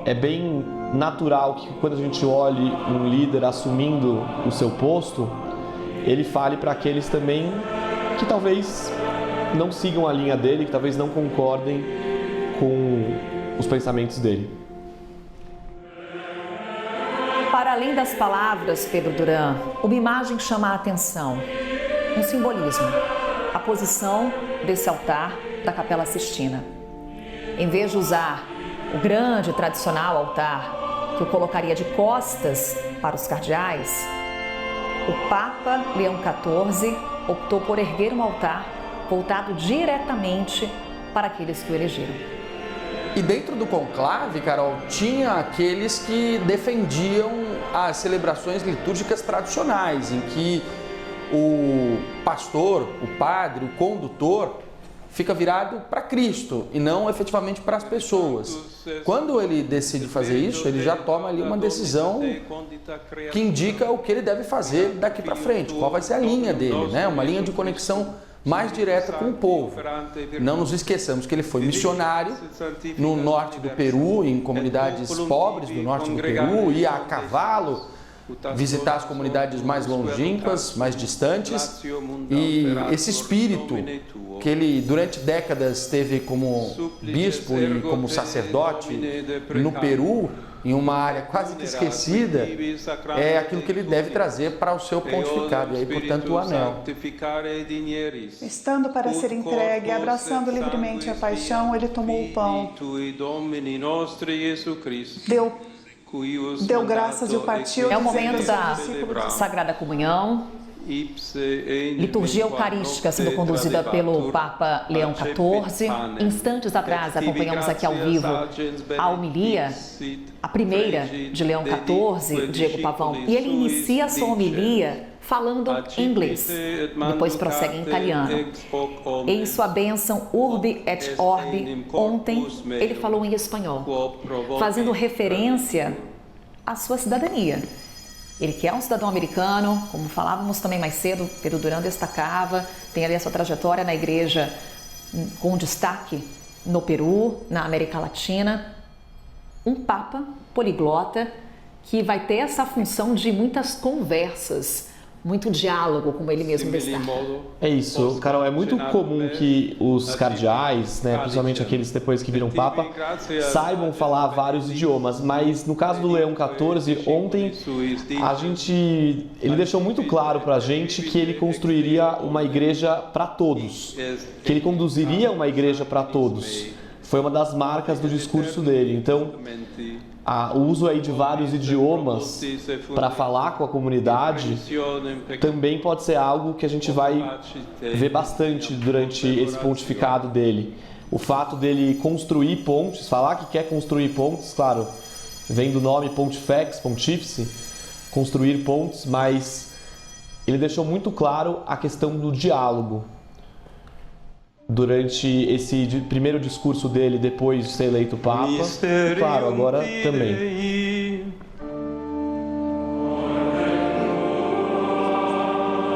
é bem natural que quando a gente olhe um líder assumindo o seu posto, ele fale para aqueles também que talvez não sigam a linha dele, que talvez não concordem com os pensamentos dele. Para além das palavras, Pedro Duran, uma imagem chama a atenção, um simbolismo, a posição desse altar da Capela Sistina. Em vez de usar o grande e tradicional altar que o colocaria de costas para os cardeais, o Papa Leão XIV optou por erguer um altar voltado diretamente para aqueles que o elegeram. E dentro do conclave, Carol, tinha aqueles que defendiam as celebrações litúrgicas tradicionais, em que o pastor, o padre, o condutor fica virado para Cristo e não efetivamente para as pessoas. Quando ele decide fazer isso, ele já toma ali uma decisão que indica o que ele deve fazer daqui para frente, qual vai ser a linha dele, né? Uma linha de conexão mais direta com o povo. Não nos esqueçamos que ele foi missionário no norte do Peru, em comunidades pobres do norte do Peru, ia a cavalo visitar as comunidades mais longínquas, mais distantes, e esse espírito que ele durante décadas teve como bispo e como sacerdote no Peru, em uma área quase que esquecida, é aquilo que ele deve trazer para o seu pontificado, e aí, portanto, o anel. Estando para ser entregue, abraçando livremente a paixão, ele tomou o pão, deu graças e o partiu. É o momento da Sagrada Comunhão, liturgia eucarística sendo conduzida pelo Papa Leão XIV. Instantes atrás, acompanhamos aqui ao vivo a homilia, a primeira de Leão XIV, Diego Pavão, e ele inicia a sua homilia falando em inglês, depois prossegue em italiano. Em sua bênção Urbi et Orbi, ontem ele falou em espanhol, fazendo referência à sua cidadania. Ele que é um cidadão americano, como falávamos também mais cedo, Pedro Duran destacava, tem ali a sua trajetória na igreja com destaque no Peru, na América Latina. Um papa poliglota que vai ter essa função de muitas conversas, muito diálogo, como ele mesmo destaca. É isso, Carol, é muito comum que os cardeais, né, principalmente aqueles depois que viram Papa, saibam falar vários idiomas, mas no caso do Leão XIV, ontem ele deixou muito claro para a gente que ele construiria uma igreja para todos, que ele conduziria uma igreja para todos. Foi uma das marcas do discurso dele. Então, o uso aí de vários idiomas para falar com a comunidade também pode ser algo que a gente vai ver bastante durante esse pontificado dele. O fato dele construir pontes, falar que quer construir pontes, claro, vem do nome Pontifex, pontífice, construir pontes, mas ele deixou muito claro a questão do diálogo. Durante esse primeiro discurso dele, depois de ser eleito Papa, e claro, agora também.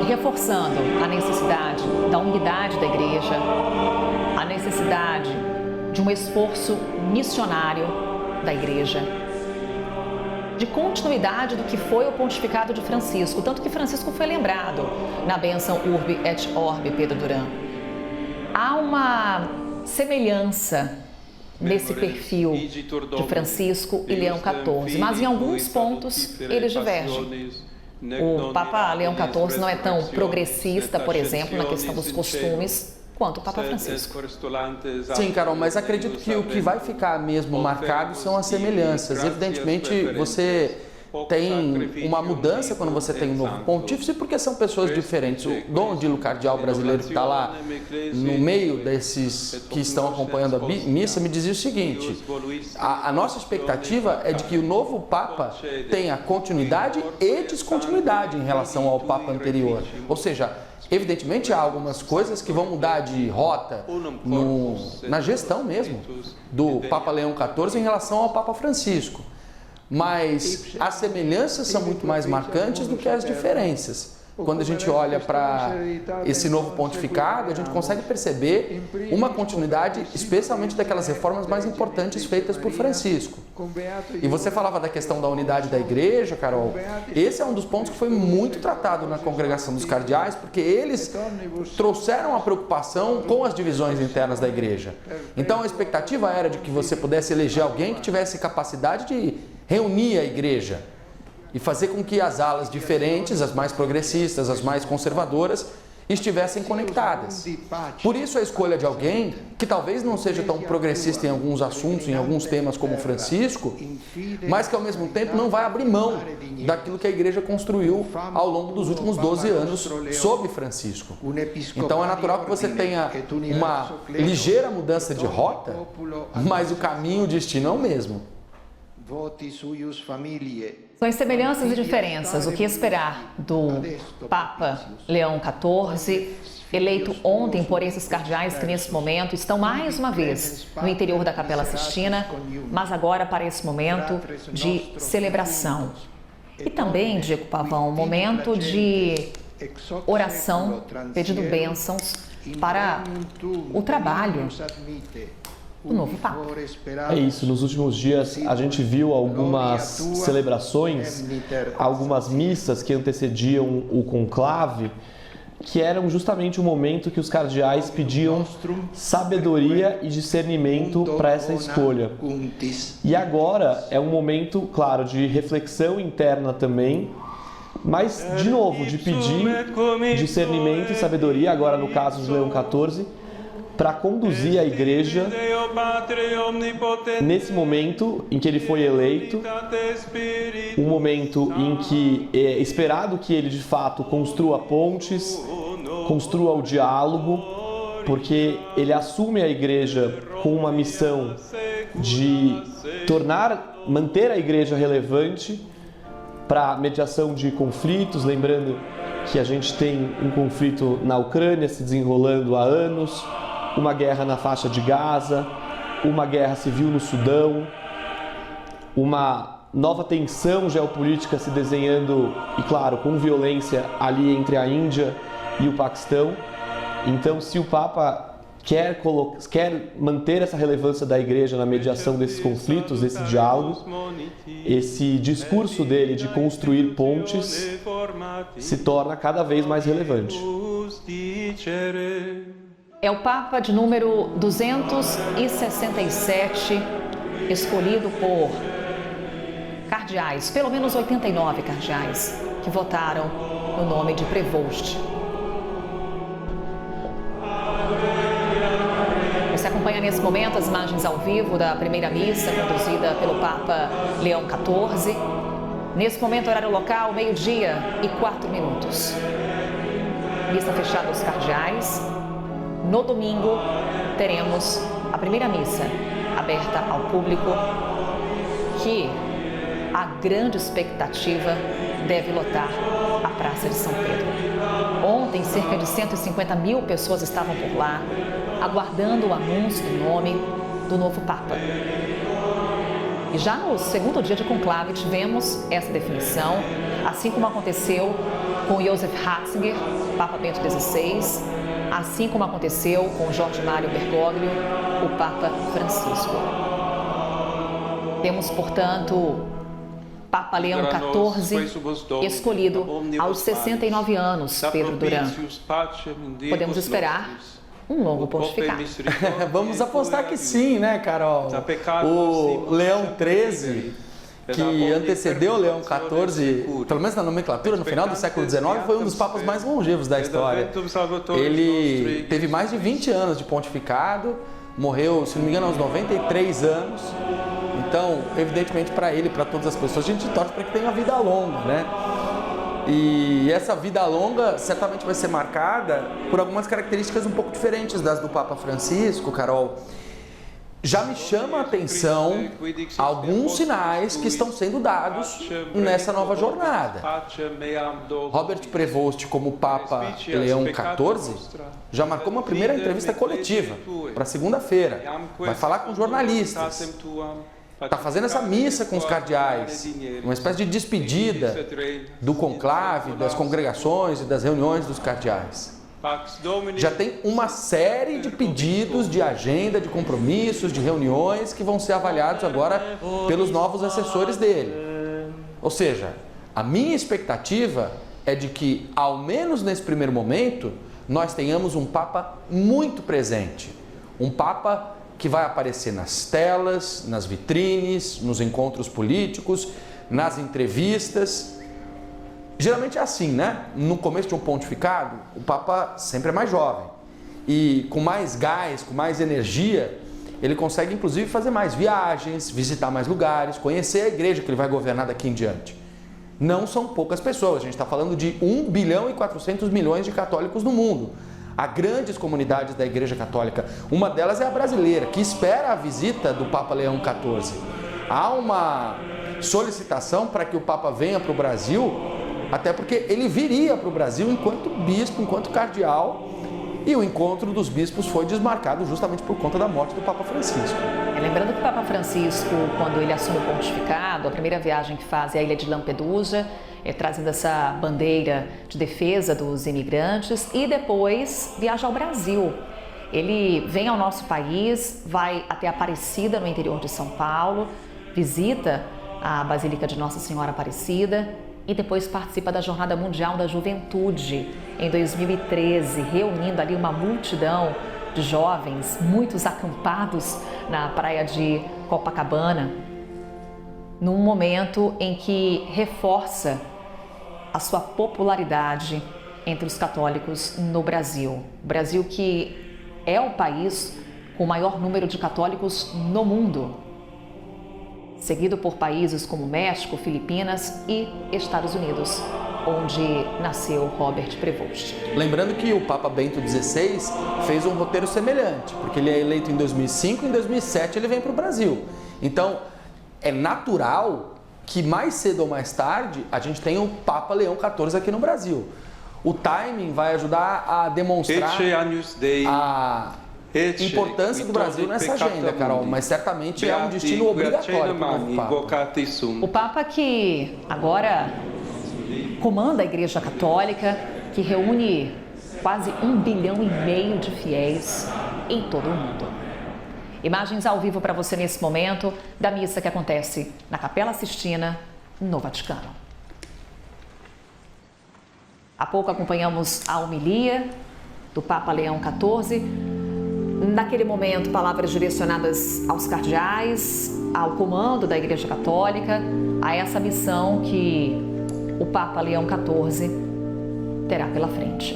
Reforçando a necessidade da unidade da Igreja, a necessidade de um esforço missionário da Igreja, de continuidade do que foi o pontificado de Francisco, tanto que Francisco foi lembrado na bênção Urbi et Orbi, Pedro Duran. Há uma semelhança nesse perfil de Francisco e Leão XIV, mas em alguns pontos eles divergem. O Papa Leão XIV não é tão progressista, por exemplo, na questão dos costumes, quanto o Papa Francisco. Sim, Carol, mas acredito que o que vai ficar mesmo marcado são as semelhanças. Evidentemente, você tem uma mudança quando você tem um novo pontífice, porque são pessoas diferentes. O Dom Odilo Cardeal brasileiro que está lá no meio desses que estão acompanhando a missa me dizia o seguinte: a nossa expectativa é de que o novo Papa tenha continuidade e descontinuidade em relação ao Papa anterior. Ou seja, evidentemente há algumas coisas que vão mudar de rota na gestão mesmo do Papa Leão XIV em relação ao Papa Francisco. Mas as semelhanças são muito mais marcantes do que as diferenças. Quando a gente olha para esse novo pontificado, a gente consegue perceber uma continuidade, especialmente daquelas reformas mais importantes feitas por Francisco. E você falava da questão da unidade da igreja, Carol. Esse é um dos pontos que foi muito tratado na congregação dos cardeais, porque eles trouxeram a preocupação com as divisões internas da igreja. Então a expectativa era de que você pudesse eleger alguém que tivesse capacidade de reunir a igreja e fazer com que as alas diferentes, as mais progressistas, as mais conservadoras, estivessem conectadas. Por isso a escolha de alguém que talvez não seja tão progressista em alguns assuntos, em alguns temas como Francisco, mas que ao mesmo tempo não vai abrir mão daquilo que a igreja construiu ao longo dos últimos 12 anos sob Francisco. Então é natural que você tenha uma ligeira mudança de rota, mas o caminho, o destino é o mesmo. São as semelhanças e diferenças. O que esperar do Papa Leão XIV, eleito ontem por esses cardeais que nesse momento estão mais uma vez no interior da Capela Sistina, mas agora para esse momento de celebração. E também, Diego Pavão, um momento de oração, pedindo bênçãos para o trabalho do novo Papa. É isso, nos últimos dias a gente viu algumas celebrações, algumas missas que antecediam o conclave, que eram justamente o momento que os cardeais pediam sabedoria e discernimento para essa escolha. E agora é um momento, claro, de reflexão interna também, mas, de novo, de pedir discernimento e sabedoria, agora no caso de Leão XIV, para conduzir a igreja nesse momento em que ele foi eleito, um momento em que é esperado que ele de fato construa pontes, construa o diálogo, porque ele assume a igreja com uma missão de manter a igreja relevante para a mediação de conflitos, lembrando que a gente tem um conflito na Ucrânia se desenrolando há anos, uma guerra na faixa de Gaza, uma guerra civil no Sudão, uma nova tensão geopolítica se desenhando, e claro, com violência ali entre a Índia e o Paquistão. Então, se o Papa quer manter essa relevância da Igreja na mediação desses conflitos, desse diálogo, esse discurso dele de construir pontes se torna cada vez mais relevante. É o Papa de número 267, escolhido por cardeais, pelo menos 89 cardeais, que votaram no nome de Prevost. Você acompanha nesse momento as imagens ao vivo da primeira missa, conduzida pelo Papa Leão XIV. Nesse momento, horário local, 12h04. Missa fechada aos cardeais. No domingo, teremos a primeira missa aberta ao público, que a grande expectativa deve lotar a Praça de São Pedro. Ontem, cerca de 150 mil pessoas estavam por lá, aguardando o anúncio do nome do novo Papa. E já no segundo dia de conclave tivemos essa definição, assim como aconteceu com Joseph Ratzinger, Papa Bento XVI, assim como aconteceu com Jorge Mário Bergoglio, o Papa Francisco. Temos, portanto, Papa Leão XIV, escolhido aos 69 anos, Pedro Duran. Podemos esperar um longo pontificado. Vamos apostar que sim, né, Carol? O Leão XIII, que antecedeu o Leão XIV, pelo menos na nomenclatura, no final do século XIX, foi um dos papas mais longevos da história. Ele teve mais de 20 anos de pontificado, morreu, se não me engano, aos 93 anos. Então, evidentemente, para ele e para todas as pessoas, a gente torce para que tenha uma vida longa, né? E essa vida longa certamente vai ser marcada por algumas características um pouco diferentes das do Papa Francisco, Carol. Já me chama a atenção alguns sinais que estão sendo dados nessa nova jornada. Robert Prevost, como Papa Leão XIV, já marcou uma primeira entrevista coletiva para segunda-feira. Vai falar com jornalistas. Está fazendo essa missa com os cardeais, uma espécie de despedida do conclave, das congregações e das reuniões dos cardeais. Já tem uma série de pedidos de agenda, de compromissos, de reuniões que vão ser avaliados agora pelos novos assessores dele. Ou seja, a minha expectativa é de que, ao menos nesse primeiro momento, nós tenhamos um Papa muito presente. Um Papa que vai aparecer nas telas, nas vitrines, nos encontros políticos, nas entrevistas. Geralmente é assim, né? No começo de um pontificado, o Papa sempre é mais jovem. E com mais gás, com mais energia, ele consegue inclusive fazer mais viagens, visitar mais lugares, conhecer a igreja que ele vai governar daqui em diante. Não são poucas pessoas, a gente está falando de 1 bilhão e 400 milhões de católicos no mundo. Há grandes comunidades da Igreja Católica. Uma delas é a brasileira, que espera a visita do Papa Leão XIV. Há uma solicitação para que o Papa venha para o Brasil, até porque ele viria para o Brasil enquanto bispo, enquanto cardeal, e o encontro dos bispos foi desmarcado justamente por conta da morte do Papa Francisco. Lembrando que o Papa Francisco, quando ele assume o pontificado, a primeira viagem que faz é a ilha de Lampedusa, trazendo essa bandeira de defesa dos imigrantes e depois viaja ao Brasil. Ele vem ao nosso país, vai até Aparecida, no interior de São Paulo, visita a Basílica de Nossa Senhora Aparecida e depois participa da Jornada Mundial da Juventude em 2013, reunindo ali uma multidão de jovens, muitos acampados na praia de Copacabana, num momento em que reforça a sua popularidade entre os católicos no Brasil. O Brasil que é o país com o maior número de católicos no mundo, seguido por países como México, Filipinas e Estados Unidos, onde nasceu Robert Prevost. Lembrando que o Papa Bento XVI fez um roteiro semelhante, porque ele é eleito em 2005 e em 2007 ele vem para o Brasil. Então, é natural que mais cedo ou mais tarde a gente tenha o Papa Leão XIV aqui no Brasil. O timing vai ajudar a demonstrar a importância do Brasil nessa agenda, Carol, mas certamente é um destino obrigatório para o novo Papa. O Papa que agora comanda a Igreja Católica, que reúne quase 1,5 bilhão de fiéis em todo o mundo. Imagens ao vivo para você nesse momento da missa que acontece na Capela Sistina, no Vaticano. Há pouco acompanhamos a homilia do Papa Leão XIV. Naquele momento, palavras direcionadas aos cardeais, ao comando da Igreja Católica, a essa missão que o Papa Leão XIV terá pela frente.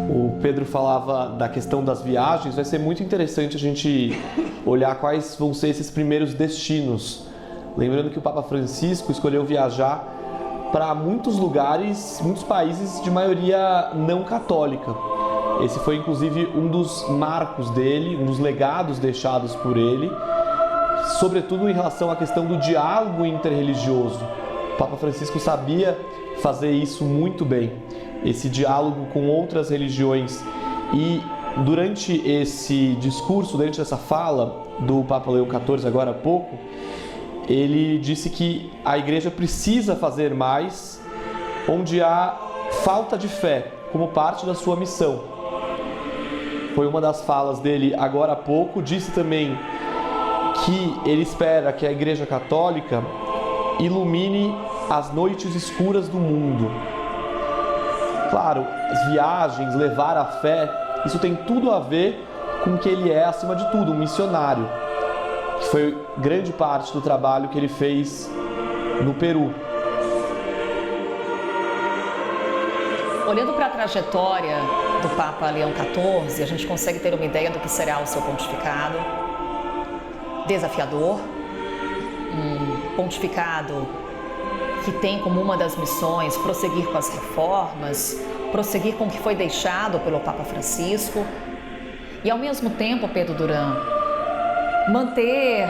O Pedro falava da questão das viagens, vai ser muito interessante a gente olhar quais vão ser esses primeiros destinos. Lembrando que o Papa Francisco escolheu viajar para muitos lugares, muitos países de maioria não católica. Esse foi inclusive um dos marcos dele, um dos legados deixados por ele, sobretudo em relação à questão do diálogo interreligioso. O Papa Francisco sabia fazer isso muito bem, esse diálogo com outras religiões. E durante esse discurso, durante essa fala do Papa Leão XIV agora há pouco, ele disse que a Igreja precisa fazer mais onde há falta de fé, como parte da sua missão. Foi uma das falas dele agora há pouco. Disse também que ele espera que a Igreja Católica ilumine as noites escuras do mundo. Claro, as viagens, levar a fé, isso tem tudo a ver com o que ele é, acima de tudo, um missionário, que foi grande parte do trabalho que ele fez no Peru. Olhando para a trajetória do Papa Leão XIV, a gente consegue ter uma ideia do que será o seu pontificado. Desafiador, um pontificado que tem como uma das missões prosseguir com as reformas, prosseguir com o que foi deixado pelo Papa Francisco e, ao mesmo tempo, Pedro Duran, manter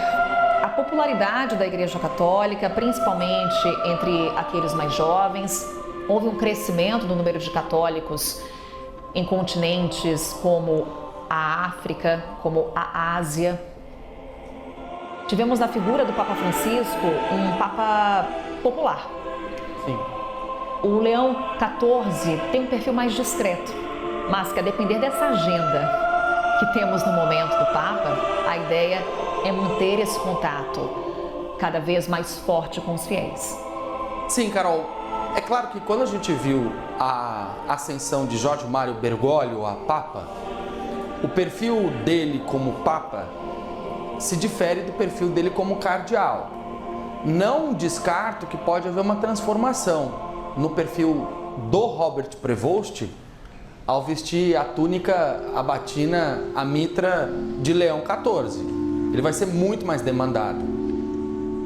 a popularidade da Igreja Católica, principalmente entre aqueles mais jovens. Houve um crescimento no número de católicos em continentes como a África, como a Ásia. Tivemos na figura do Papa Francisco um Papa popular. Sim. O Leão XIV tem um perfil mais discreto, mas que a depender dessa agenda que temos no momento do Papa, a ideia é manter esse contato cada vez mais forte com os fiéis. Sim, Carol. É claro que quando a gente viu a ascensão de Jorge Mário Bergoglio a Papa, o perfil dele como Papa se difere do perfil dele como cardeal. Não descarto que pode haver uma transformação no perfil do Robert Prevost ao vestir a túnica, a batina, a mitra de Leão XIV. Ele vai ser muito mais demandado.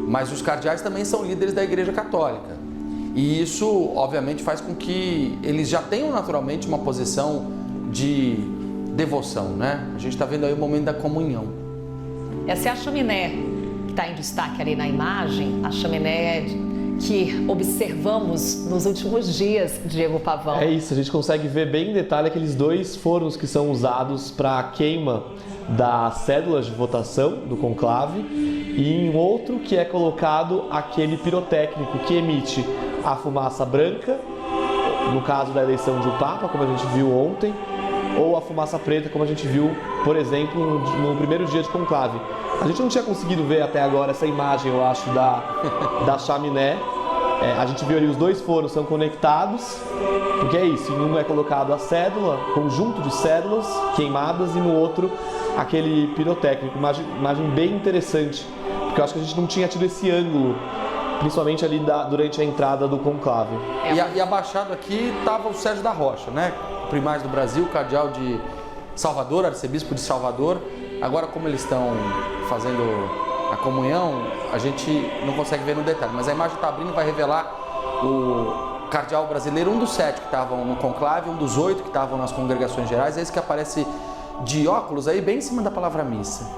Mas os cardeais também são líderes da Igreja Católica. E isso, obviamente, faz com que eles já tenham naturalmente uma posição de devoção, né? A gente está vendo aí o momento da comunhão. Essa é a chaminé que está em destaque ali na imagem, a chaminé que observamos nos últimos dias, Diego Pavão. É isso, a gente consegue ver bem em detalhe aqueles dois fornos que são usados para a queima das cédulas de votação do conclave e em outro que é colocado aquele pirotécnico que emite a fumaça branca, no caso da eleição de um Papa, como a gente viu ontem, ou a fumaça preta, como a gente viu, por exemplo, no primeiro dia de conclave. A gente não tinha conseguido ver até agora essa imagem, eu acho, da chaminé. A gente viu ali os dois fornos são conectados, porque é isso, em um é colocado a cédula, conjunto de cédulas queimadas, e no outro aquele pirotécnico. Imagem bem interessante, porque eu acho que a gente não tinha tido esse ângulo, principalmente ali durante a entrada do conclave. E abaixado aqui estava o Sérgio da Rocha, né? Primaz do Brasil, cardeal de Salvador, arcebispo de Salvador. Agora, como eles estão fazendo a comunhão, a gente não consegue ver no detalhe, mas a imagem está abrindo, vai revelar o cardeal brasileiro, um dos 7 que estavam no conclave, um dos 8 que estavam nas congregações gerais, é esse que aparece de óculos aí bem em cima da palavra missa.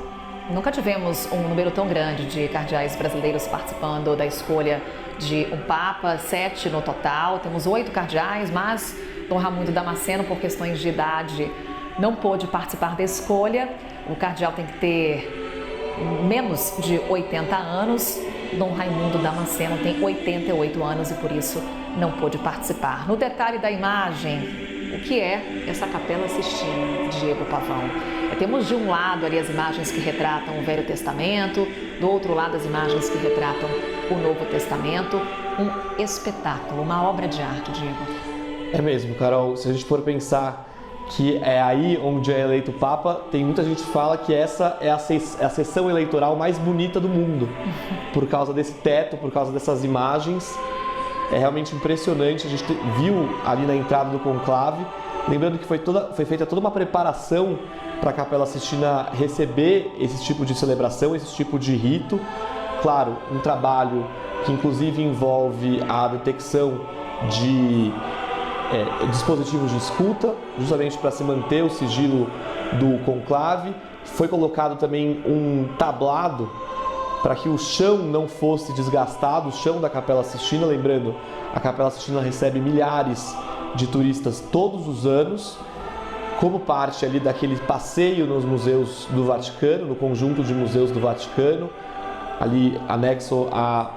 Nunca tivemos um número tão grande de cardeais brasileiros participando da escolha de um Papa, 7 no total. Temos 8 cardeais, mas Dom Raimundo Damasceno, por questões de idade, não pôde participar da escolha. O cardeal tem que ter menos de 80 anos. Dom Raimundo Damasceno tem 88 anos e por isso não pôde participar. No detalhe da imagem, o que é essa Capela Sistina, Diego Pavão? Temos de um lado ali as imagens que retratam o Velho Testamento, do outro lado as imagens que retratam o Novo Testamento. Um espetáculo, uma obra de arte, Diego. É mesmo, Carol. Se a gente for pensar que é aí onde é eleito o Papa, tem muita gente que fala que essa é a sessão eleitoral mais bonita do mundo, por causa desse teto, por causa dessas imagens. É realmente impressionante, a gente viu ali na entrada do conclave, lembrando que foi feita toda uma preparação para a Capela Sistina receber esse tipo de celebração, esse tipo de rito. Claro, um trabalho que inclusive envolve a detecção de dispositivos de escuta, justamente para se manter o sigilo do conclave. Foi colocado também um tablado para que o chão não fosse desgastado, o chão da Capela Sistina. Lembrando, a Capela Sistina recebe milhares de turistas todos os anos, como parte ali daquele passeio nos museus do Vaticano, no conjunto de museus do Vaticano, ali anexo à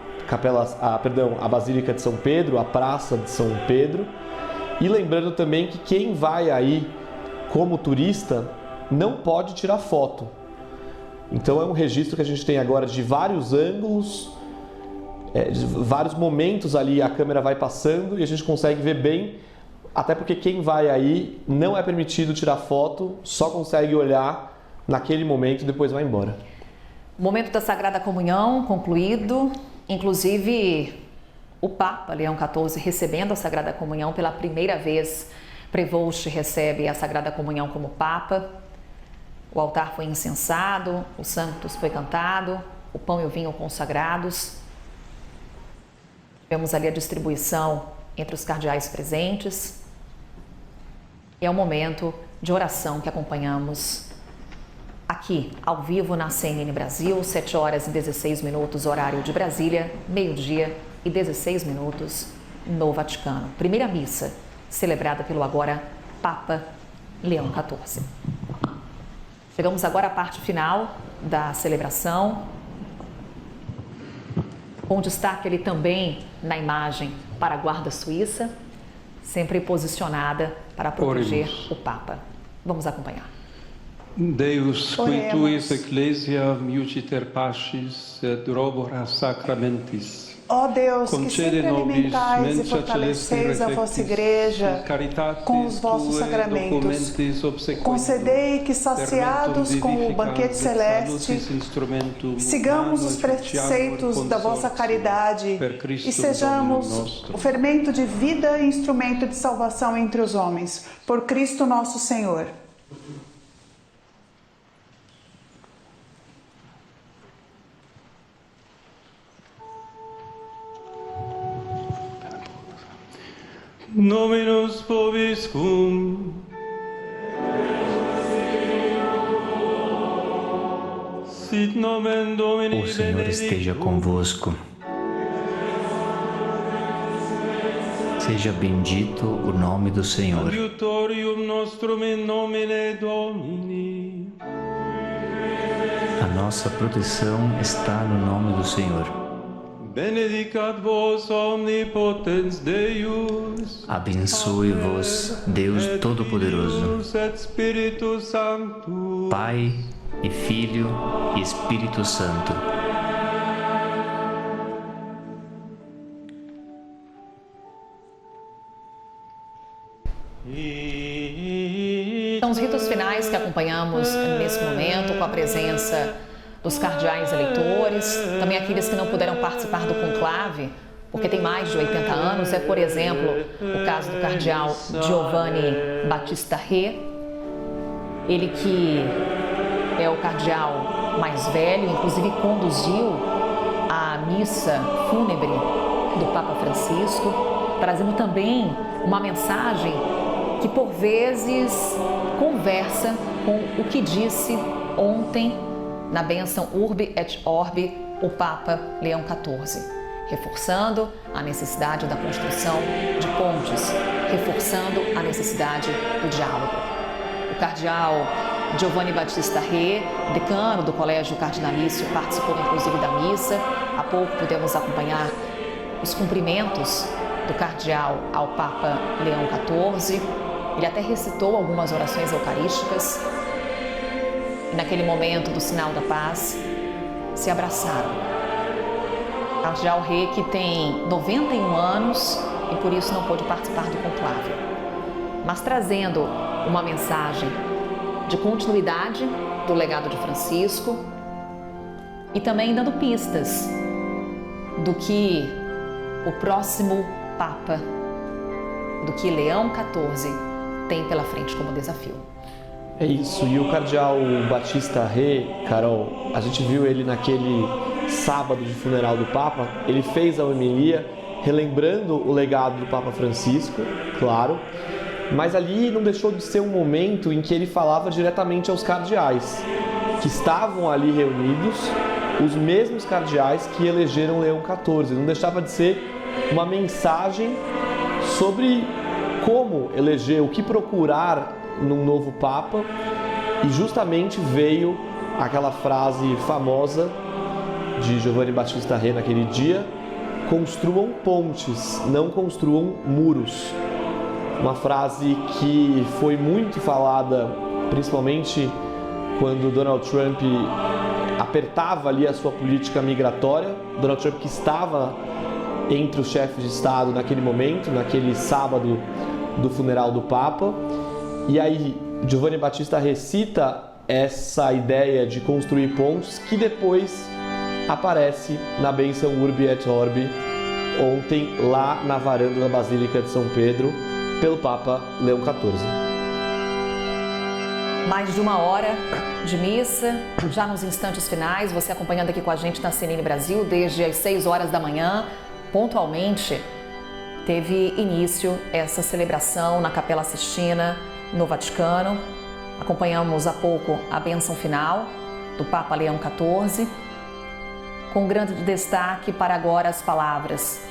Basílica de São Pedro, a Praça de São Pedro. E lembrando também que quem vai aí como turista não pode tirar foto. Então é um registro que a gente tem agora de vários ângulos, de vários momentos ali a câmera vai passando e a gente consegue ver bem, até porque quem vai aí não é permitido tirar foto, só consegue olhar naquele momento e depois vai embora. O momento da Sagrada Comunhão concluído, inclusive o Papa Leão XIV recebendo a Sagrada Comunhão pela primeira vez. Prevost recebe a Sagrada Comunhão como Papa. O altar foi incensado, o Sanctus foi cantado, o pão e o vinho consagrados. Tivemos ali a distribuição entre os cardeais presentes. E é um momento de oração que acompanhamos aqui, ao vivo na CNN Brasil, 7h16, horário de Brasília, meio-dia e 16 minutos no Vaticano. Primeira missa celebrada pelo agora Papa Leão XIV. Chegamos agora à parte final da celebração, com destaque ali também na imagem para a Guarda Suíça, sempre posicionada para proteger o Papa. Vamos acompanhar. Deus, qui tuis ecclesia miuciter pacis et robora sacramentis. Ó Deus, que sempre alimentais e fortaleceis a vossa Igreja com os vossos sacramentos, concedei que, saciados com o banquete celeste, sigamos os preceitos da vossa caridade e sejamos o fermento de vida e instrumento de salvação entre os homens. Por Cristo nosso Senhor. Dominus vobiscum. Sit nomen Domini. O Senhor esteja convosco. Seja bendito o nome do Senhor. Adiutorium nostrum in nomine Domini. A nossa proteção está no nome do Senhor. benedicat vos omnipotens Deus, abençoe-vos Deus Todo-Poderoso, et Spiritus Sanctus, Pai e Filho e Espírito Santo. São os ritos finais que acompanhamos nesse momento, com a presença dos cardeais eleitores, também aqueles que não puderam participar do conclave, porque tem mais de 80 anos, é, por exemplo, o caso do cardeal Giovanni Battista Re, ele que é o cardeal mais velho, inclusive conduziu a missa fúnebre do Papa Francisco, trazendo também uma mensagem que por vezes conversa com o que disse ontem na bênção Urbi et Orbi o Papa Leão XIV, reforçando a necessidade da construção de pontes, reforçando a necessidade do diálogo. O cardeal Giovanni Battista Re, decano do Colégio Cardinalício, participou inclusive da missa. Há pouco pudemos acompanhar os cumprimentos do cardeal ao Papa Leão XIV. Ele até recitou algumas orações eucarísticas e naquele momento do sinal da paz se abraçaram. O cardeal Re, que tem 91 anos e por isso não pôde participar do conclave, mas trazendo uma mensagem de continuidade do legado de Francisco e também dando pistas do que o próximo Papa, do que Leão XIV tem pela frente como desafio. É isso, e o cardeal Battista Re, Carol, a gente viu ele naquele sábado de funeral do Papa, ele fez a homilia relembrando o legado do Papa Francisco, claro, mas ali não deixou de ser um momento em que ele falava diretamente aos cardeais, que estavam ali reunidos, os mesmos cardeais que elegeram Leão XIV. Não deixava de ser uma mensagem sobre como eleger, o que procurar num novo Papa, e justamente veio aquela frase famosa de Giovanni Battista Re naquele dia: construam pontes, não construam muros. Uma frase que foi muito falada, principalmente quando Donald Trump apertava ali a sua política migratória. Donald Trump, que estava entre os chefes de Estado naquele momento, naquele sábado do funeral do Papa. E aí Giovanni Battista recita essa ideia de construir pontes, que depois aparece na bênção Urbi et Orbi ontem lá na varanda da Basílica de São Pedro pelo Papa Leão XIV. Mais de uma hora de missa, já nos instantes finais, você acompanhando aqui com a gente na CNN Brasil desde as 6 horas da manhã, pontualmente, teve início essa celebração na Capela Sistina, no Vaticano. Acompanhamos há pouco a bênção final do Papa Leão XIV, com grande destaque para agora as palavras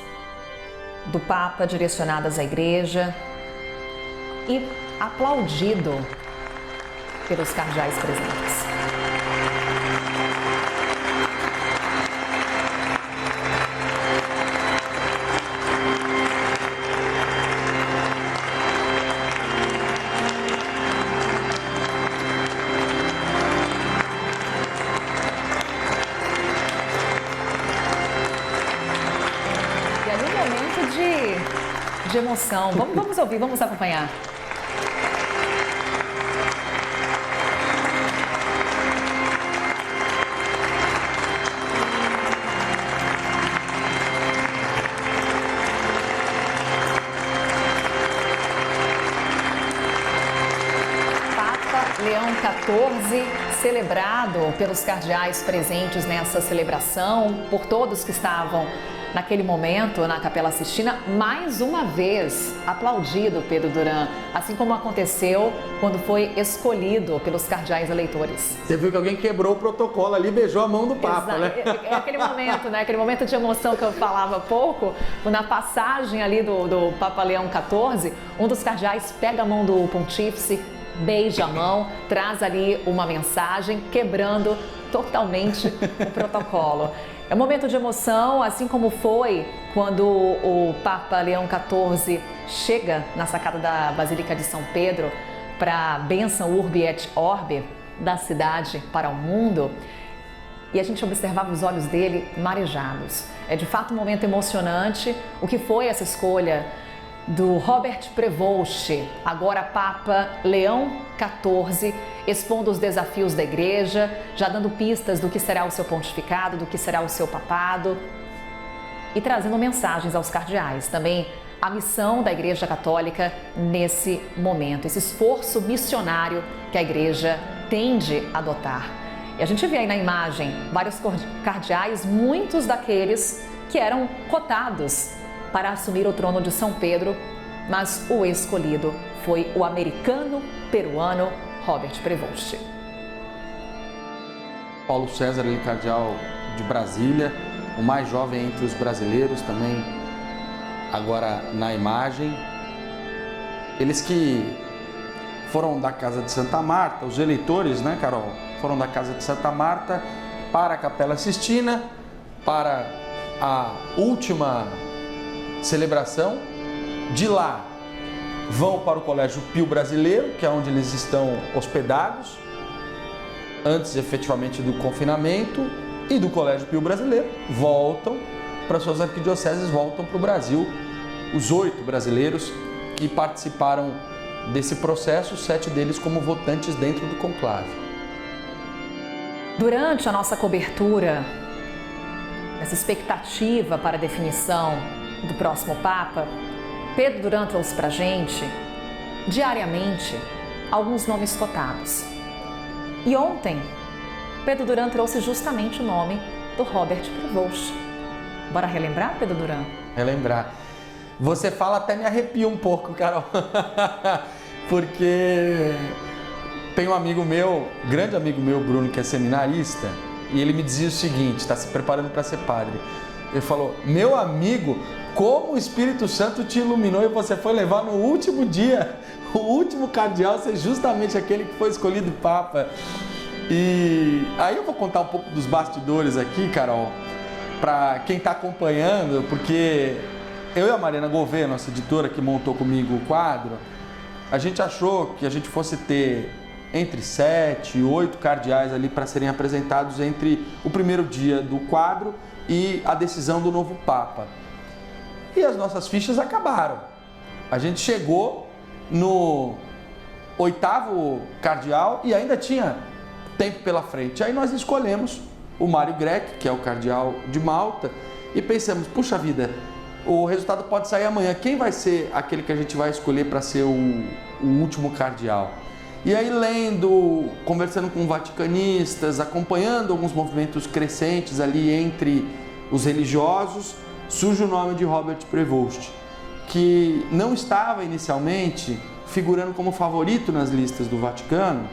do Papa direcionadas à Igreja e aplaudido pelos cardeais presentes. E ali um momento de emoção. Vamos ouvir, vamos acompanhar. Leão XIV, celebrado pelos cardeais presentes nessa celebração, por todos que estavam naquele momento na Capela Sistina, mais uma vez aplaudido, Pedro Duran, assim como aconteceu quando foi escolhido pelos cardeais eleitores. Você viu que alguém quebrou o protocolo ali, beijou a mão do Papa, né? É aquele momento, né? Aquele momento de emoção que eu falava há pouco, na passagem ali do Papa Leão XIV, um dos cardeais pega a mão do pontífice, beija a mão, traz ali uma mensagem, quebrando totalmente o protocolo. É um momento de emoção, assim como foi quando o Papa Leão XIV chega na sacada da Basílica de São Pedro para a bênção Urbi et Orbi da cidade para o mundo. E a gente observava os olhos dele marejados. É de fato um momento emocionante. O que foi essa escolha do Robert Prevost, agora Papa Leão XIV, expondo os desafios da Igreja, já dando pistas do que será o seu pontificado, do que será o seu papado e trazendo mensagens aos cardeais. Também a missão da Igreja Católica nesse momento, esse esforço missionário que a Igreja tende a adotar. E a gente vê aí na imagem vários cardeais, muitos daqueles que eram cotados para assumir o trono de São Pedro, mas o escolhido foi o americano-peruano Robert Prevost. Paulo César, ele cardeal de Brasília, o mais jovem entre os brasileiros também, agora na imagem. Eles que foram da Casa de Santa Marta, os eleitores, né, Carol? Foram da Casa de Santa Marta para a Capela Sistina, para a última celebração. De lá vão para o Colégio Pio Brasileiro, que é onde eles estão hospedados, antes efetivamente do confinamento, e do Colégio Pio Brasileiro voltam para suas arquidioceses, voltam para o Brasil, os 8 brasileiros que participaram desse processo, 7 deles como votantes dentro do conclave. Durante a nossa cobertura, essa expectativa para a definição do próximo Papa, Pedro Duran trouxe para a gente, diariamente, alguns nomes cotados. E ontem, Pedro Duran trouxe justamente o nome do Robert Prevost. Bora relembrar, Pedro Duran? Relembrar. Você fala até me arrepia um pouco, Carol, porque tem um amigo meu, grande amigo meu, Bruno, que é seminarista, e ele me dizia o seguinte, está se preparando para ser padre. Ele falou, meu amigo, como o Espírito Santo te iluminou e você foi levar no último dia, o último cardeal ser justamente aquele que foi escolhido Papa. E aí eu vou contar um pouco dos bastidores aqui, Carol, para quem está acompanhando, porque eu e a Mariana Gouveia, nossa editora que montou comigo o quadro, a gente achou que a gente fosse ter entre 7 e 8 cardeais ali para serem apresentados entre o primeiro dia do quadro e a decisão do novo Papa. E as nossas fichas acabaram. A gente chegou no 8º cardeal e ainda tinha tempo pela frente. Aí nós escolhemos o Mário Grech, que é o cardeal de Malta, e pensamos, puxa vida, o resultado pode sair amanhã. Quem vai ser aquele que a gente vai escolher para ser o último cardeal? E aí lendo, conversando com vaticanistas, acompanhando alguns movimentos crescentes ali entre os religiosos, surge o nome de Robert Prevost, que não estava inicialmente figurando como favorito nas listas do Vaticano,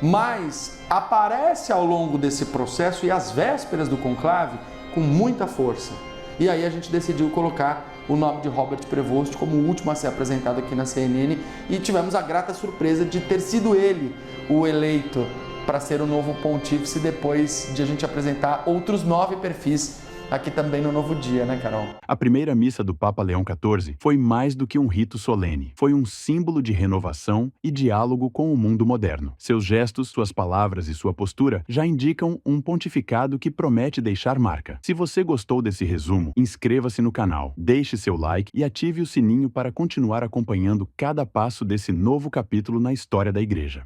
mas aparece ao longo desse processo e às vésperas do conclave com muita força. E aí a gente decidiu colocar o nome de Robert Prevost como o último a ser apresentado aqui na CNN e tivemos a grata surpresa de ter sido ele o eleito para ser o novo pontífice depois de a gente apresentar outros 9 perfis aqui também no Novo Dia, né, Carol? A primeira missa do Papa Leão XIV foi mais do que um rito solene. Foi um símbolo de renovação e diálogo com o mundo moderno. Seus gestos, suas palavras e sua postura já indicam um pontificado que promete deixar marca. Se você gostou desse resumo, inscreva-se no canal, deixe seu like e ative o sininho para continuar acompanhando cada passo desse novo capítulo na história da Igreja.